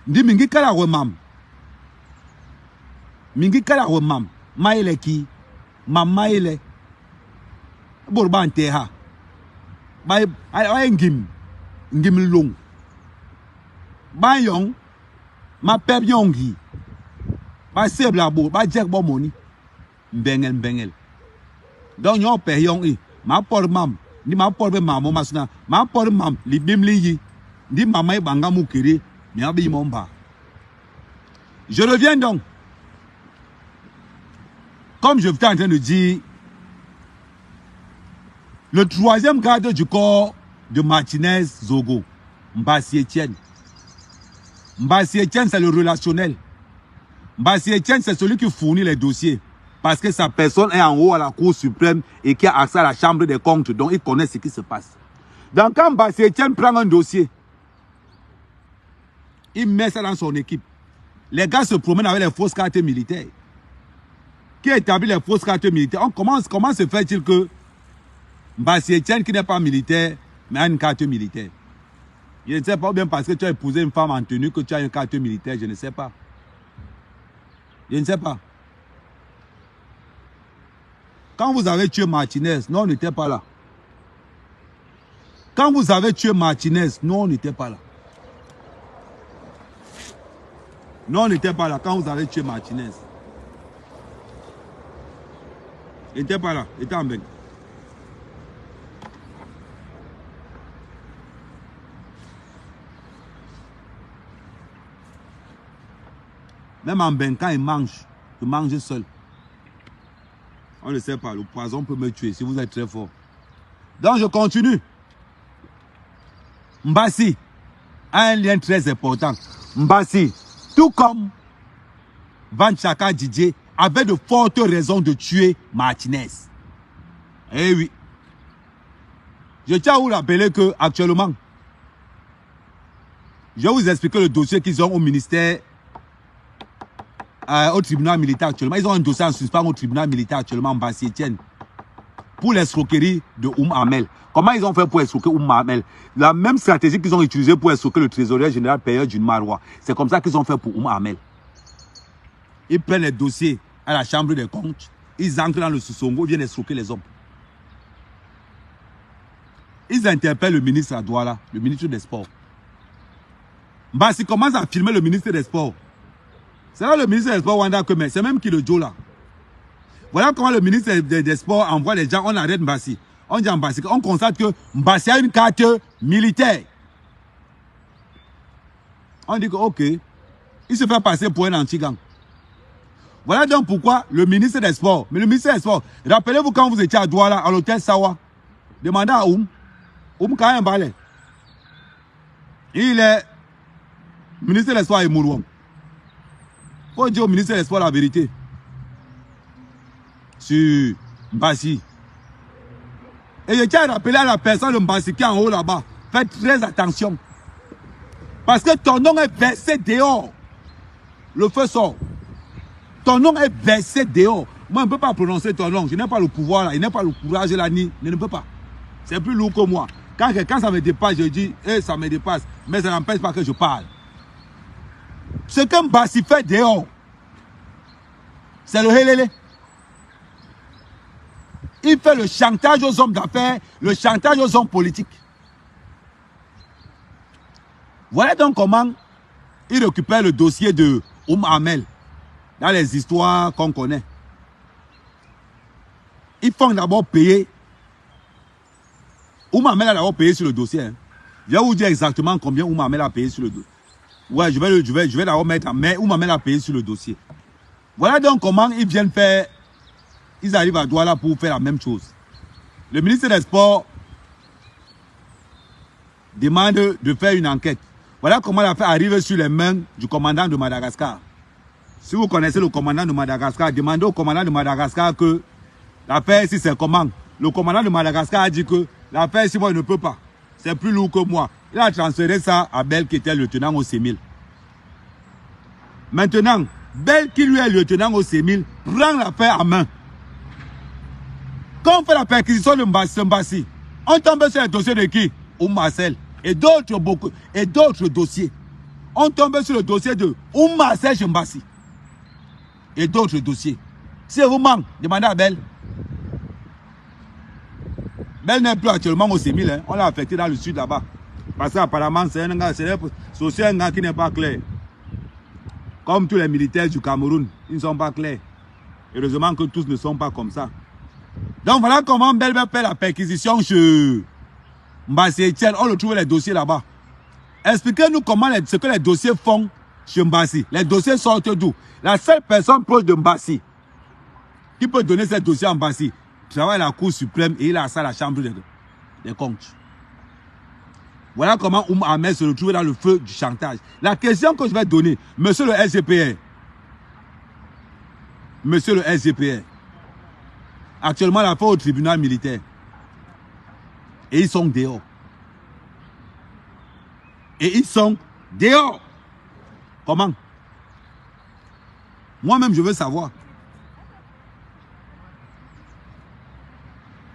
Ndi mingi kala we mam. Mingi kala we mam. Maile ki, mam maile. Ibo ba nte ha. Ba ay ngim long. Ba yong ma pep yongi. Ba sebla bo, ba jek bo money. Mbengel. Donc yon pe yong ma por mam. Ni ma por be mamo masuna. Ma por mam li bimli yi. Ni mama banga mukiri. Mi abi momba. Je reviens donc. Comme je suis en train de dire, le troisième garde du corps de Martinez Zogo, Mbassi Etienne. Mbassi Etienne, c'est le relationnel. Mbassi Etienne, c'est celui qui fournit les dossiers. Parce que sa personne est en haut à la Cour suprême et qui a accès à la Chambre des comptes. Donc, il connaît ce qui se passe. Donc, quand Mbassi Etienne prend un dossier, il met ça dans son équipe. Les gars se promènent avec les fausses cartes militaires. Qui établit les fausses cartes militaires? Comment se fait-il que Mbassi Etienne, qui n'est pas militaire, mais a une carte militaire? Je ne sais pas, bien parce que tu as épousé une femme en tenue que tu as une carte militaire, je ne sais pas. Je ne sais pas. Quand vous avez tué Martinez, non, on n'était pas là. Quand vous avez tué Martinez, non, on n'était pas là. Non, on n'était pas là quand vous avez tué Martinez. Il n'était pas là, il était en bain. Même en bain, quand il mange seul. On ne sait pas, le poison peut me tuer si vous êtes très fort. Donc je continue. Mbassi a un lien très important. Mbassi, tout comme Van Chaka Didier, avait de fortes raisons de tuer Martinez. Eh oui. Je tiens à vous rappeler que actuellement, je vais vous expliquer le dossier qu'ils ont au ministère, au tribunal militaire actuellement. Ils ont un dossier en suspens au tribunal militaire actuellement, Mbassi Etienne, pour l'escroquerie de Amel. Comment ils ont fait pour escroquer Amel? La même stratégie qu'ils ont utilisée pour escroquer le trésorier général payeur d'une Marois. C'est comme ça qu'ils ont fait pour Amel. Ils prennent les dossiers à la chambre des comptes, ils entrent dans le Sissongo, ils viennent escroquer les hommes. Ils interpellent le ministre à Douala, le ministre des Sports. Mbassi commence à filmer le ministre des Sports. C'est là le ministre des Sports, Wanda Keme, c'est même qui le Joe là. Voilà comment le ministre des Sports envoie les gens, on arrête Mbassi. On dit à Mbassi, on constate que Mbassi a une carte militaire. On dit que ok, il se fait passer pour un anti-gang. Voilà donc pourquoi le ministre des Sports, mais le ministre des Sports, rappelez-vous quand vous étiez à Douala, à l'hôtel Sawa, demandez à Kayen Balé. Il est ministre des Sports et Mourouang. Il faut dire au ministre des Sports la vérité. Sur Mbassi. Et je tiens à rappeler à la personne de Mbassi qui est en haut là-bas, faites très attention. Parce que ton nom est versé dehors. le feu sort. Ton nom est versé dehors. Moi, je ne peux pas prononcer ton nom. Je n'ai pas le pouvoir là. Je n'ai pas le courage là. Je ne peux pas. C'est plus lourd que moi. Quand ça me dépasse, je dis, ça me dépasse. Mais ça n'empêche pas que je parle. Ce que Mbassi fait dehors, c'est le hélélé. Il fait le chantage aux hommes d'affaires, le chantage aux hommes politiques. Voilà donc comment il récupère le dossier de Amel dans les histoires qu'on connaît. Ils font d'abord payer. Amel a d'abord payé sur le dossier. Hein. Je vais vous dire exactement combien Amel a payé sur le dossier. Ouais, je vais d'abord mettre en main Amel a payé sur le dossier. Voilà donc comment ils viennent faire. Ils arrivent à Douala pour faire la même chose. Le ministre des Sports demande de faire une enquête. Voilà comment l'affaire arrive sur les mains du commandant de Madagascar. Si vous connaissez le commandant de Madagascar, demandez au commandant de Madagascar que l'affaire ici c'est comment. Le commandant de Madagascar a dit que l'affaire ici moi il ne peut pas. C'est plus lourd que moi. Il a transféré ça à Bel qui était lieutenant au C1000. Maintenant, Bel qui lui est lieutenant au C1000 prend l'affaire en main. Quand on fait la perquisition de Mbassi, on tombe sur le dossier de qui? Marcel. Et d'autres dossiers. On tombe sur le dossier de Marcel Mbassi. Et d'autres dossiers. Si vous manquez, demandez à Bel. Bel n'est plus actuellement au C1000. Hein. On l'a affecté dans le sud là-bas. Parce qu'apparemment, c'est un gars qui n'est pas clair. Comme tous les militaires du Cameroun, ils ne sont pas clairs. Heureusement que tous ne sont pas comme ça. Donc voilà comment Bel va faire la perquisition chez Mbassi Etienne. On retrouve les dossiers là-bas. Expliquez-nous comment ce que les dossiers font chez Mbassi. Les dossiers sortent d'où? La seule personne proche de Mbassi qui peut donner ces dossiers à Mbassi travaille à la Cour suprême et il a ça à la Chambre des comptes. Voilà comment Ahmed se retrouve dans le feu du chantage. La question que je vais donner, monsieur le SGPR, actuellement l'affaire au tribunal militaire. Et ils sont dehors. Comment? Moi-même, je veux savoir.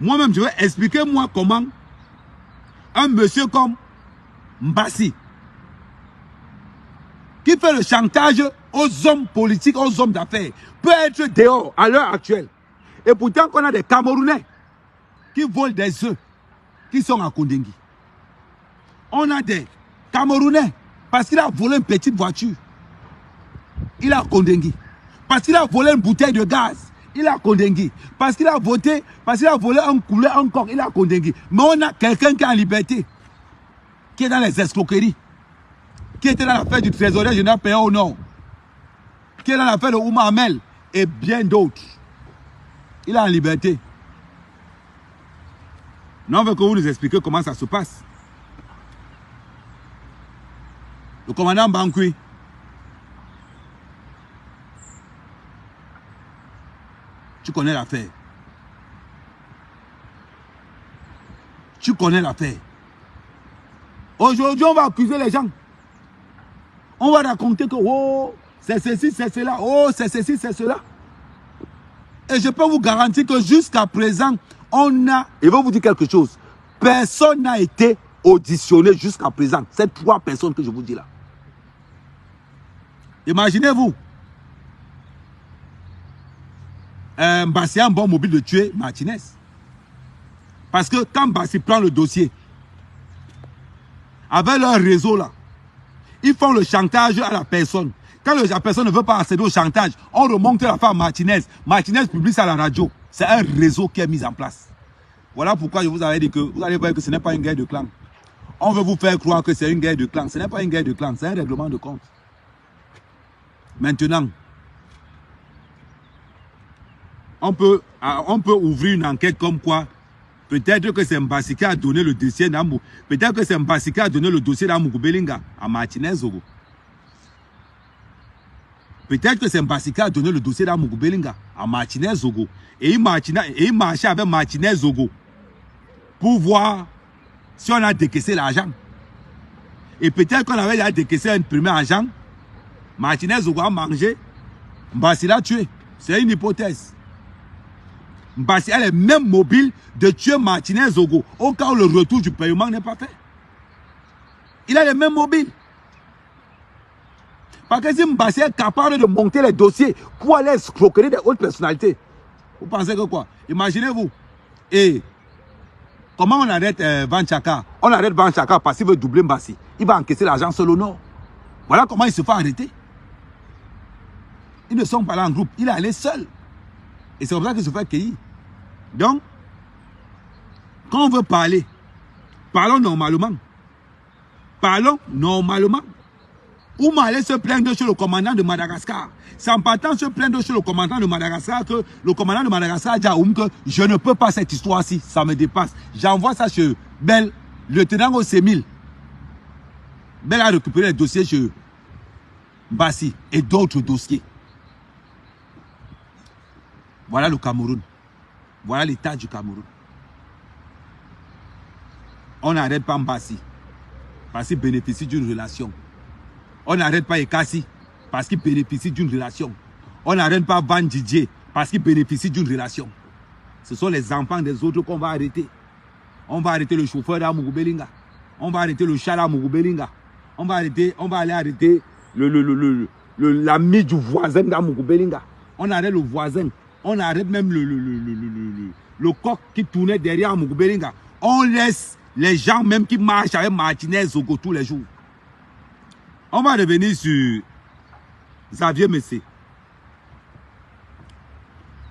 Moi-même, je veux expliquer moi comment un monsieur comme Mbassi, qui fait le chantage aux hommes politiques, aux hommes d'affaires, peut être dehors à l'heure actuelle. Et pourtant qu'on a des Camerounais qui volent des œufs, qui sont à Kondengui. On a des Camerounais, parce qu'il a volé une petite voiture, il a Kondengui. Parce qu'il a volé une bouteille de gaz, il a Kondengui. Parce qu'il a volé un couleur encore, il a Kondengui. Mais on a quelqu'un qui est en liberté, qui est dans les escroqueries, qui était dans l'affaire du trésorier général Péa au Nord, qui est dans l'affaire de Ouma Amel et bien d'autres. Il est en liberté. Nous, on veut que vous nous expliquiez comment ça se passe. Le commandant Bankui, tu connais l'affaire. Tu connais l'affaire. Aujourd'hui, on va accuser les gens. On va raconter que, oh, c'est ceci, c'est cela. Oh, c'est ceci, c'est cela. Et je peux vous garantir que jusqu'à présent, on a... Et je vais vous dire quelque chose. Personne n'a été auditionné jusqu'à présent. C'est 3 personnes que je vous dis là. Imaginez-vous. Mbassi a un bon mobile de tuer Martinez. Parce que quand Mbassi prend le dossier, avec leur réseau là, ils font le chantage à la personne. Quand la personne ne veut pas accéder au chantage, on remonte l'affaire à Martinez. Martinez publie ça à la radio. C'est un réseau qui est mis en place. Voilà pourquoi je vous avais dit que vous allez voir que ce n'est pas une guerre de clans. On veut vous faire croire que c'est une guerre de clans. Ce n'est pas une guerre de clans, c'est un règlement de compte. Maintenant, on peut ouvrir une enquête comme quoi peut-être que c'est Mbassi qui a donné le dossier d'Amou. Peut-être que c'est Mbassi qui a donné le dossier d'Amou Belinga à Martinez Zogo. Peut-être que c'est Mbassi qui a donné le dossier d'Amou Belinga à Martinez Zogo. Et il marchait avec Martinez Zogo pour voir si on a décaissé l'argent. Et peut-être qu'on avait déjà décaissé un premier agent Martinez Zogo a mangé, Mbassi l'a tué. C'est une hypothèse. Mbassi a les mêmes mobiles de tuer Martinez Zogo au cas où le retour du paiement n'est pas fait. Il a les mêmes mobiles. Parce que si Mbassi est capable de monter les dossiers pour aller escroquer des hautes personnalités, vous pensez que quoi? Imaginez-vous. Et comment on arrête Van Chaka? On arrête Van Chaka parce qu'il veut doubler Mbassi. Il va encaisser l'argent sur le nord. Voilà comment il se fait arrêter. Ils ne sont pas là en groupe. Il est allé seul. Et c'est comme ça qu'il se fait accueillir. Donc, quand on veut parler, parlons normalement. Parlons normalement. Ouma allait se plaindre chez le commandant de Madagascar. C'est en partant se plaindre chez le commandant de Madagascar que le commandant de Madagascar a dit à Oum que je ne peux pas cette histoire-ci, ça me dépasse. J'envoie ça chez Bel, lieutenant au C1000. Bel a récupéré les dossiers chez Mbassi et d'autres dossiers. Voilà le Cameroun. Voilà l'état du Cameroun. On n'arrête pas Mbassi parce qu'il bénéficie d'une relation. On n'arrête pas Ekassi parce qu'il bénéficie d'une relation. On n'arrête pas Van Didier parce qu'il bénéficie d'une relation. Ce sont les enfants des autres qu'on va arrêter. On va arrêter le chauffeur d'Amougou Belinga. On va arrêter le chat d'Amougou Belinga. On va aller arrêter l'ami du voisin d'Amougou Belinga. On arrête le voisin. On arrête même le coq qui tournait derrière Amougou Belinga. On laisse les gens même qui marchent avec Martinez Zogo tous les jours. On va revenir sur Xavier Messé.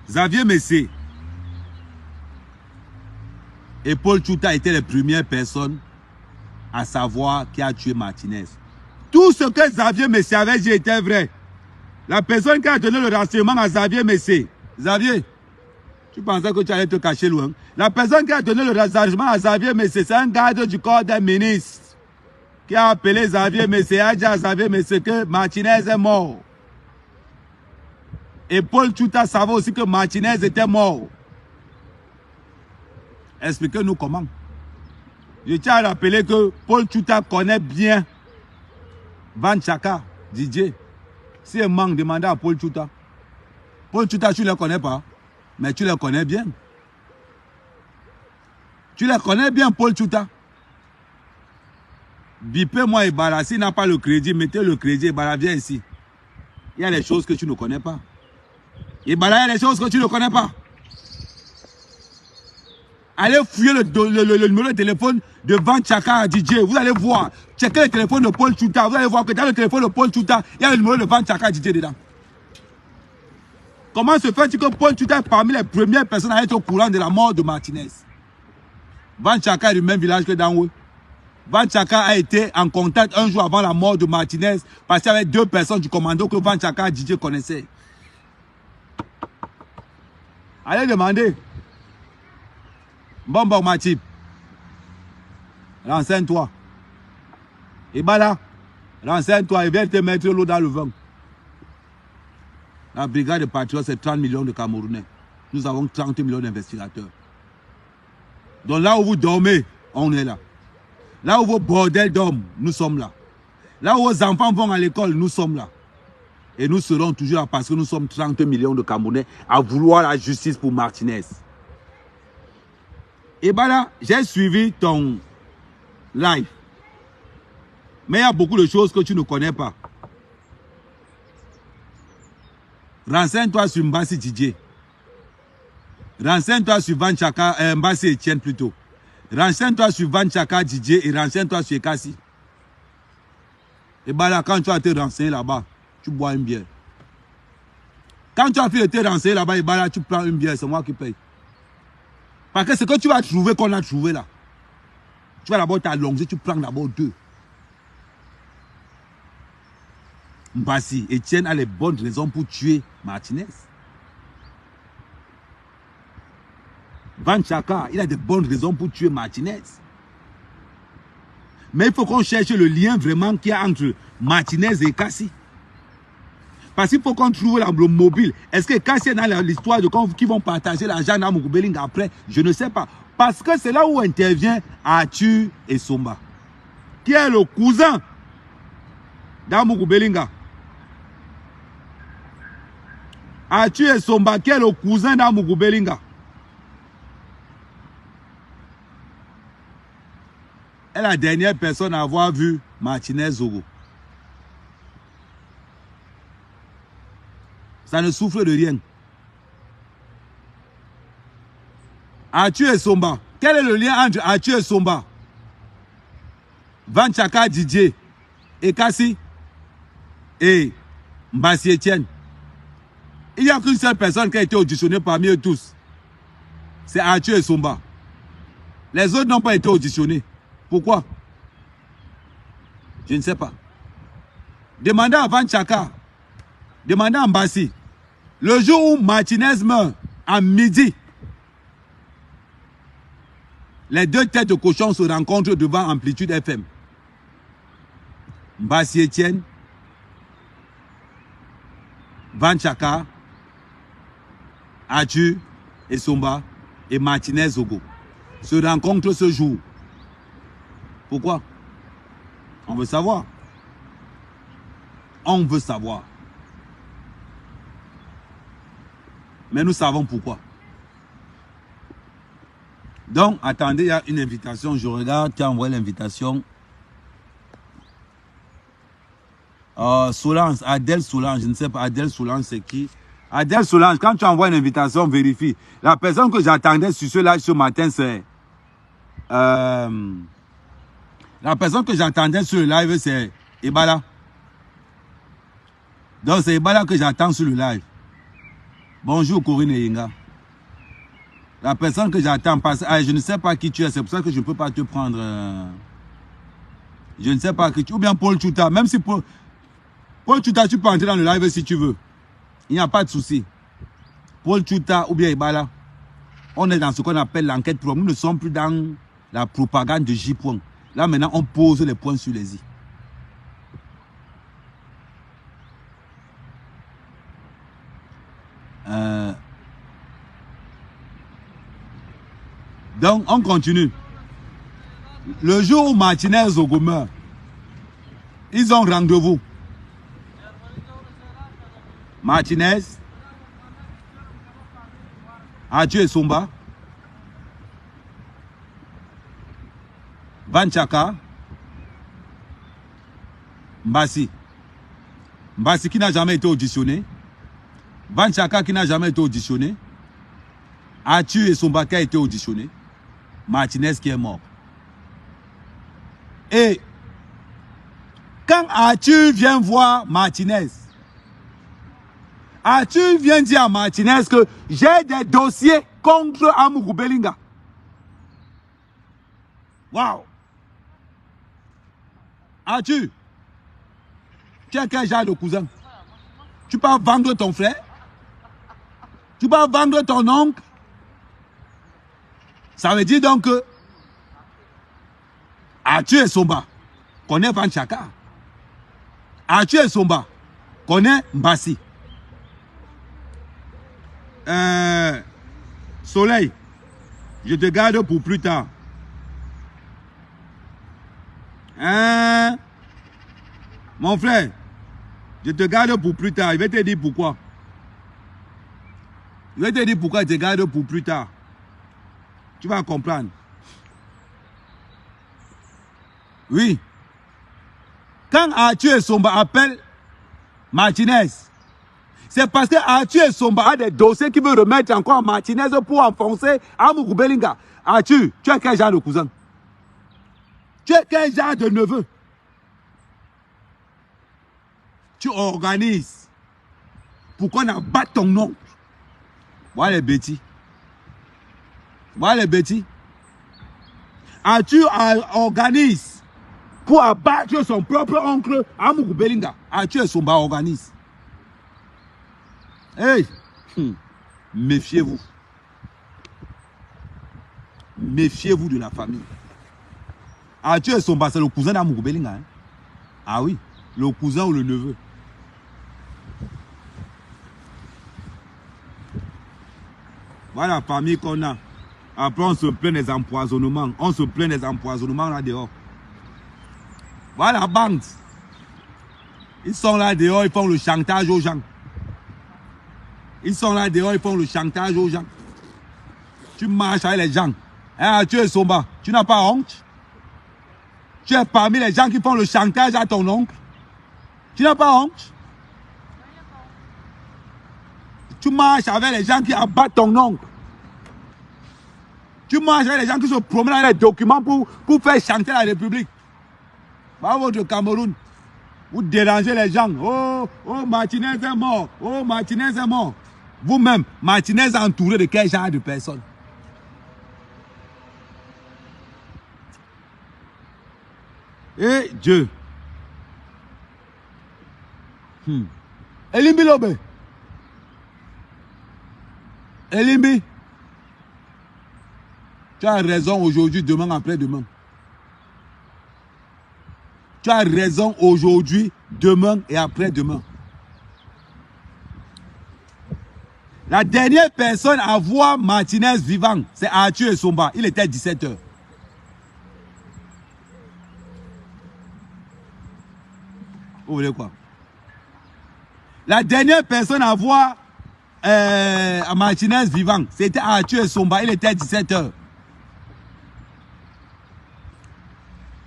Xavier Messé et Paul Tchouta étaient les premières personnes à savoir qui a tué Martinez. Tout ce que Xavier Messé avait dit était vrai. La personne qui a donné le renseignement à Xavier Messé, Xavier, tu pensais que tu allais te cacher loin. La personne qui a donné le renseignement à Xavier Messé, c'est un garde du corps des ministres qui a appelé Xavier Messé, a dit à Xavier Messé que Martinez est mort. Et Paul Tchouta savait aussi que Martinez était mort. Expliquez-nous comment. Je tiens à rappeler que Paul Tchouta connaît bien Van Chaka, Didier. Si un manque, demandez à Paul Tchouta. Paul Tchouta, tu ne les connais pas, mais tu les connais bien. Tu les connais bien, Paul Tchouta. Bipez-moi Ibara, s'il n'a pas le crédit, mettez le crédit, Ibara, viens ici. Il y a des choses que tu ne connais pas. Ibara, il y a des choses que tu ne connais pas. Allez fouiller le numéro de téléphone de Van Chaka à DJ. Vous allez voir. Checkez le téléphone de Paul Tchouta. Vous allez voir que dans le téléphone de Paul Tchouta, il y a le numéro de Van Chaka à DJ dedans. Comment se fait-il que Paul Tchouta est parmi les premières personnes à être au courant de la mort de Martinez? Van Chaka est du même village que Danwo. Van Chaka a été en contact un jour avant la mort de Martinez parce qu'il y avait deux personnes du commando que Van Chaka et DJ connaissaient. Allez demander. Bon, Matip. Renseigne-toi. Et là, renseigne-toi et viens te mettre l'eau dans le vin. La brigade de patriotes, c'est 30 millions de Camerounais. Nous avons 30 millions d'investigateurs. Donc là où vous dormez, on est là. Là où vos bordels dorment, nous sommes là. Là où vos enfants vont à l'école, nous sommes là. Et nous serons toujours là parce que nous sommes 30 millions de Camerounais à vouloir la justice pour Martinez. Et là, j'ai suivi ton live. Mais il y a beaucoup de choses que tu ne connais pas. Renseigne-toi sur Mbassi Didier. Renseigne-toi sur Van Chaka, Mbassi Etienne plutôt. Renseigne-toi sur Van Chaka Didier et renseigne-toi sur Ekassi. Et là, quand tu as été renseigné là-bas, tu bois une bière. Quand tu as fait été renseigné là-bas, et là, tu prends une bière, c'est moi qui paye. Parce que ce que tu vas trouver qu'on a trouvé là, tu vas d'abord t'allonger, tu prends d'abord deux. Mbassi Etienne a les bonnes raisons pour tuer Martinez. Van Chaka, il a de bonnes raisons pour tuer Martinez. Mais il faut qu'on cherche le lien vraiment qu'il y a entre Martinez et Ekassi. Parce qu'il faut qu'on trouve le mobile. Est-ce que Ekassi est dans l'histoire de qui vont partager l'argent dans Amougou Belinga après? Je ne sais pas. Parce que c'est là où intervient Arthur Essomba, qui est le cousin d'Amougou Belinga. Arthur Essomba, qui est le cousin d'Amougou Belinga. est la dernière personne à avoir vu Martinez Zogo. Ça ne souffle de rien. Arthur Essomba. Quel est le lien entre Arthur Essomba, Van Chaka Didier, et Kassi et Mbassi Etienne? Il n'y a qu'une seule personne qui a été auditionnée parmi eux tous. C'est Arthur Essomba. Les autres n'ont pas été auditionnés. Pourquoi? Je ne sais pas. Demandez à Van Chaka. Demandez à Mbassi. Le jour où Martinez meurt, à midi, les deux têtes de cochon se rencontrent devant Amplitude FM. Mbassi Etienne, Van Chaka, Arthur Essomba et Martinez Zogo se rencontrent ce jour. Pourquoi? On veut savoir. On veut savoir. Mais nous savons pourquoi. Donc, attendez, il y a une invitation. Je regarde qui a envoyé l'invitation. Solange, Adèle Solange, je ne sais pas, Adèle Solange, c'est qui? Adèle Solange, quand tu envoies une invitation, vérifie. La personne que j'attendais sur ce live ce matin, c'est... la personne que j'attendais sur le live, c'est Ibala. Donc, c'est Ibala que j'attends sur le live. Bonjour, Corinne et Inga. La personne que j'attends, je ne sais pas qui tu es, c'est pour ça que je ne peux pas te prendre. Je ne sais pas qui tu es. Ou bien Paul Chouta. Même si Paul Chouta, tu peux entrer dans le live si tu veux. Il n'y a pas de souci. Paul Chouta ou bien Ibala. On est dans ce qu'on appelle l'enquête pro. Nous ne sommes plus dans la propagande de J. Là, maintenant, on pose les points sur les i. Donc, on continue. Le jour où Martinez Zogo meurt, ils ont rendez-vous. Martinez, Arthur Essomba, Van Chaka, Mbassi. Mbassi qui n'a jamais été auditionné. Van Chaka qui n'a jamais été auditionné. Arthur Essomba qui a été auditionné. Martinez qui est mort. Et quand Arthur vient voir Martinez, Arthur vient dire à Martinez que j'ai des dossiers contre Amougou Belinga. Waouh! Arthur, tu es quel genre de cousin? Tu peux vendre ton frère? Tu peux vendre ton oncle? Ça veut dire donc que Arthur Essomba connaît Van Chaka. Arthur Essomba connaît Mbassi. Soleil, je te garde pour plus tard. Mon frère, je te garde pour plus tard. Je vais te dire pourquoi. Je vais te dire pourquoi je te garde pour plus tard. Tu vas comprendre. Oui. Quand Arthur Essomba appelle Martinez, c'est parce que Arthur Essomba a des dossiers qu'il veut remettre encore à Martinez pour enfoncer Amougou Belinga. Arthur, tu es quel genre de cousin? Tu es quel genre de neveu? Tu organises pour qu'on abatte ton nom. Voilà les bêtis. Voilà les bêtis. Arthur organise pour abattre son propre oncle Amougou Belinga. Arthur Essomba organise. Hey, méfiez-vous. Méfiez-vous de la famille. Arthur Essomba, c'est le cousin d'Amougou Belinga. Hein? Ah oui, le cousin ou le neveu. Voilà la famille qu'on a. Après, on se plaint des empoisonnements. On se plaint des empoisonnements là dehors. Voilà la bande. Ils sont là dehors, ils font le chantage aux gens. Ils sont là dehors, ils font le chantage aux gens. Tu marches avec les gens. Hein, tu es Somba, tu n'as pas honte? Tu es parmi les gens qui font le chantage à ton oncle. Tu n'as pas honte? Tu marches avec les gens qui abattent ton oncle. Tu marches avec les gens qui se promènent avec les documents pour faire chanter la République. Par votre Cameroun, vous dérangez les gens. Oh, oh, Martinez est mort. Oh, Martinez est mort. Vous-même, Martinez est entouré de quel genre de personnes? Et Dieu. Elimbi Lobe. Elimbi. Tu as raison aujourd'hui, demain, après-demain. Tu as raison aujourd'hui, demain et après-demain. La dernière personne à voir Martinez vivant, c'est Arthur Essomba. Il était 17h. Vous voulez quoi? La dernière personne à voir Martinez vivant, c'était Arthur Essomba. Il était 17h.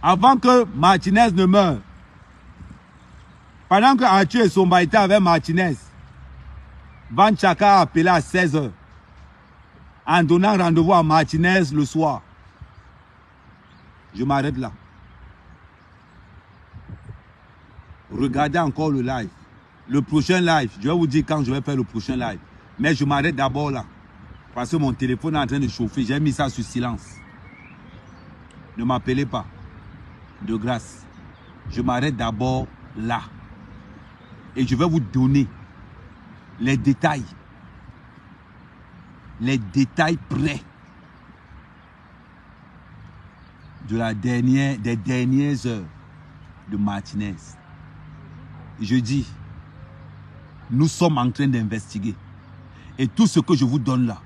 Avant que Martinez ne meure, pendant que Arthur Essomba était avec Martinez, Van Chaka a appelé à 16h en donnant rendez-vous à Martinez le soir. Je m'arrête là. Regardez encore le live. Le prochain live, je vais vous dire quand je vais faire le prochain live. Mais je m'arrête d'abord là. Parce que mon téléphone est en train de chauffer. J'ai mis ça sur silence. Ne m'appelez pas. De grâce. Je m'arrête d'abord là. Et je vais vous donner les détails. Les détails près des dernières heures de Martinez. Je dis, nous sommes en train d'investiguer. Et tout ce que je vous donne là,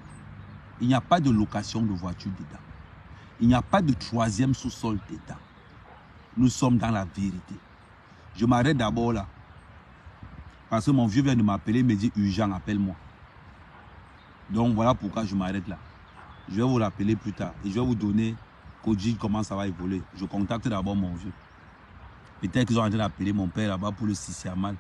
il n'y a pas de location de voiture dedans. Il n'y a pas de troisième sous-sol dedans. Nous sommes dans la vérité. Je m'arrête d'abord là. Parce que mon vieux vient de m'appeler, il me dit, urgent, appelle-moi. Donc voilà pourquoi je m'arrête là. Je vais vous rappeler plus tard. Et je vais vous donner comment ça va évoluer. Je contacte d'abord mon vieux. Peut-être qu'ils ont en train d'appeler mon père là-bas pour le Sissiamal.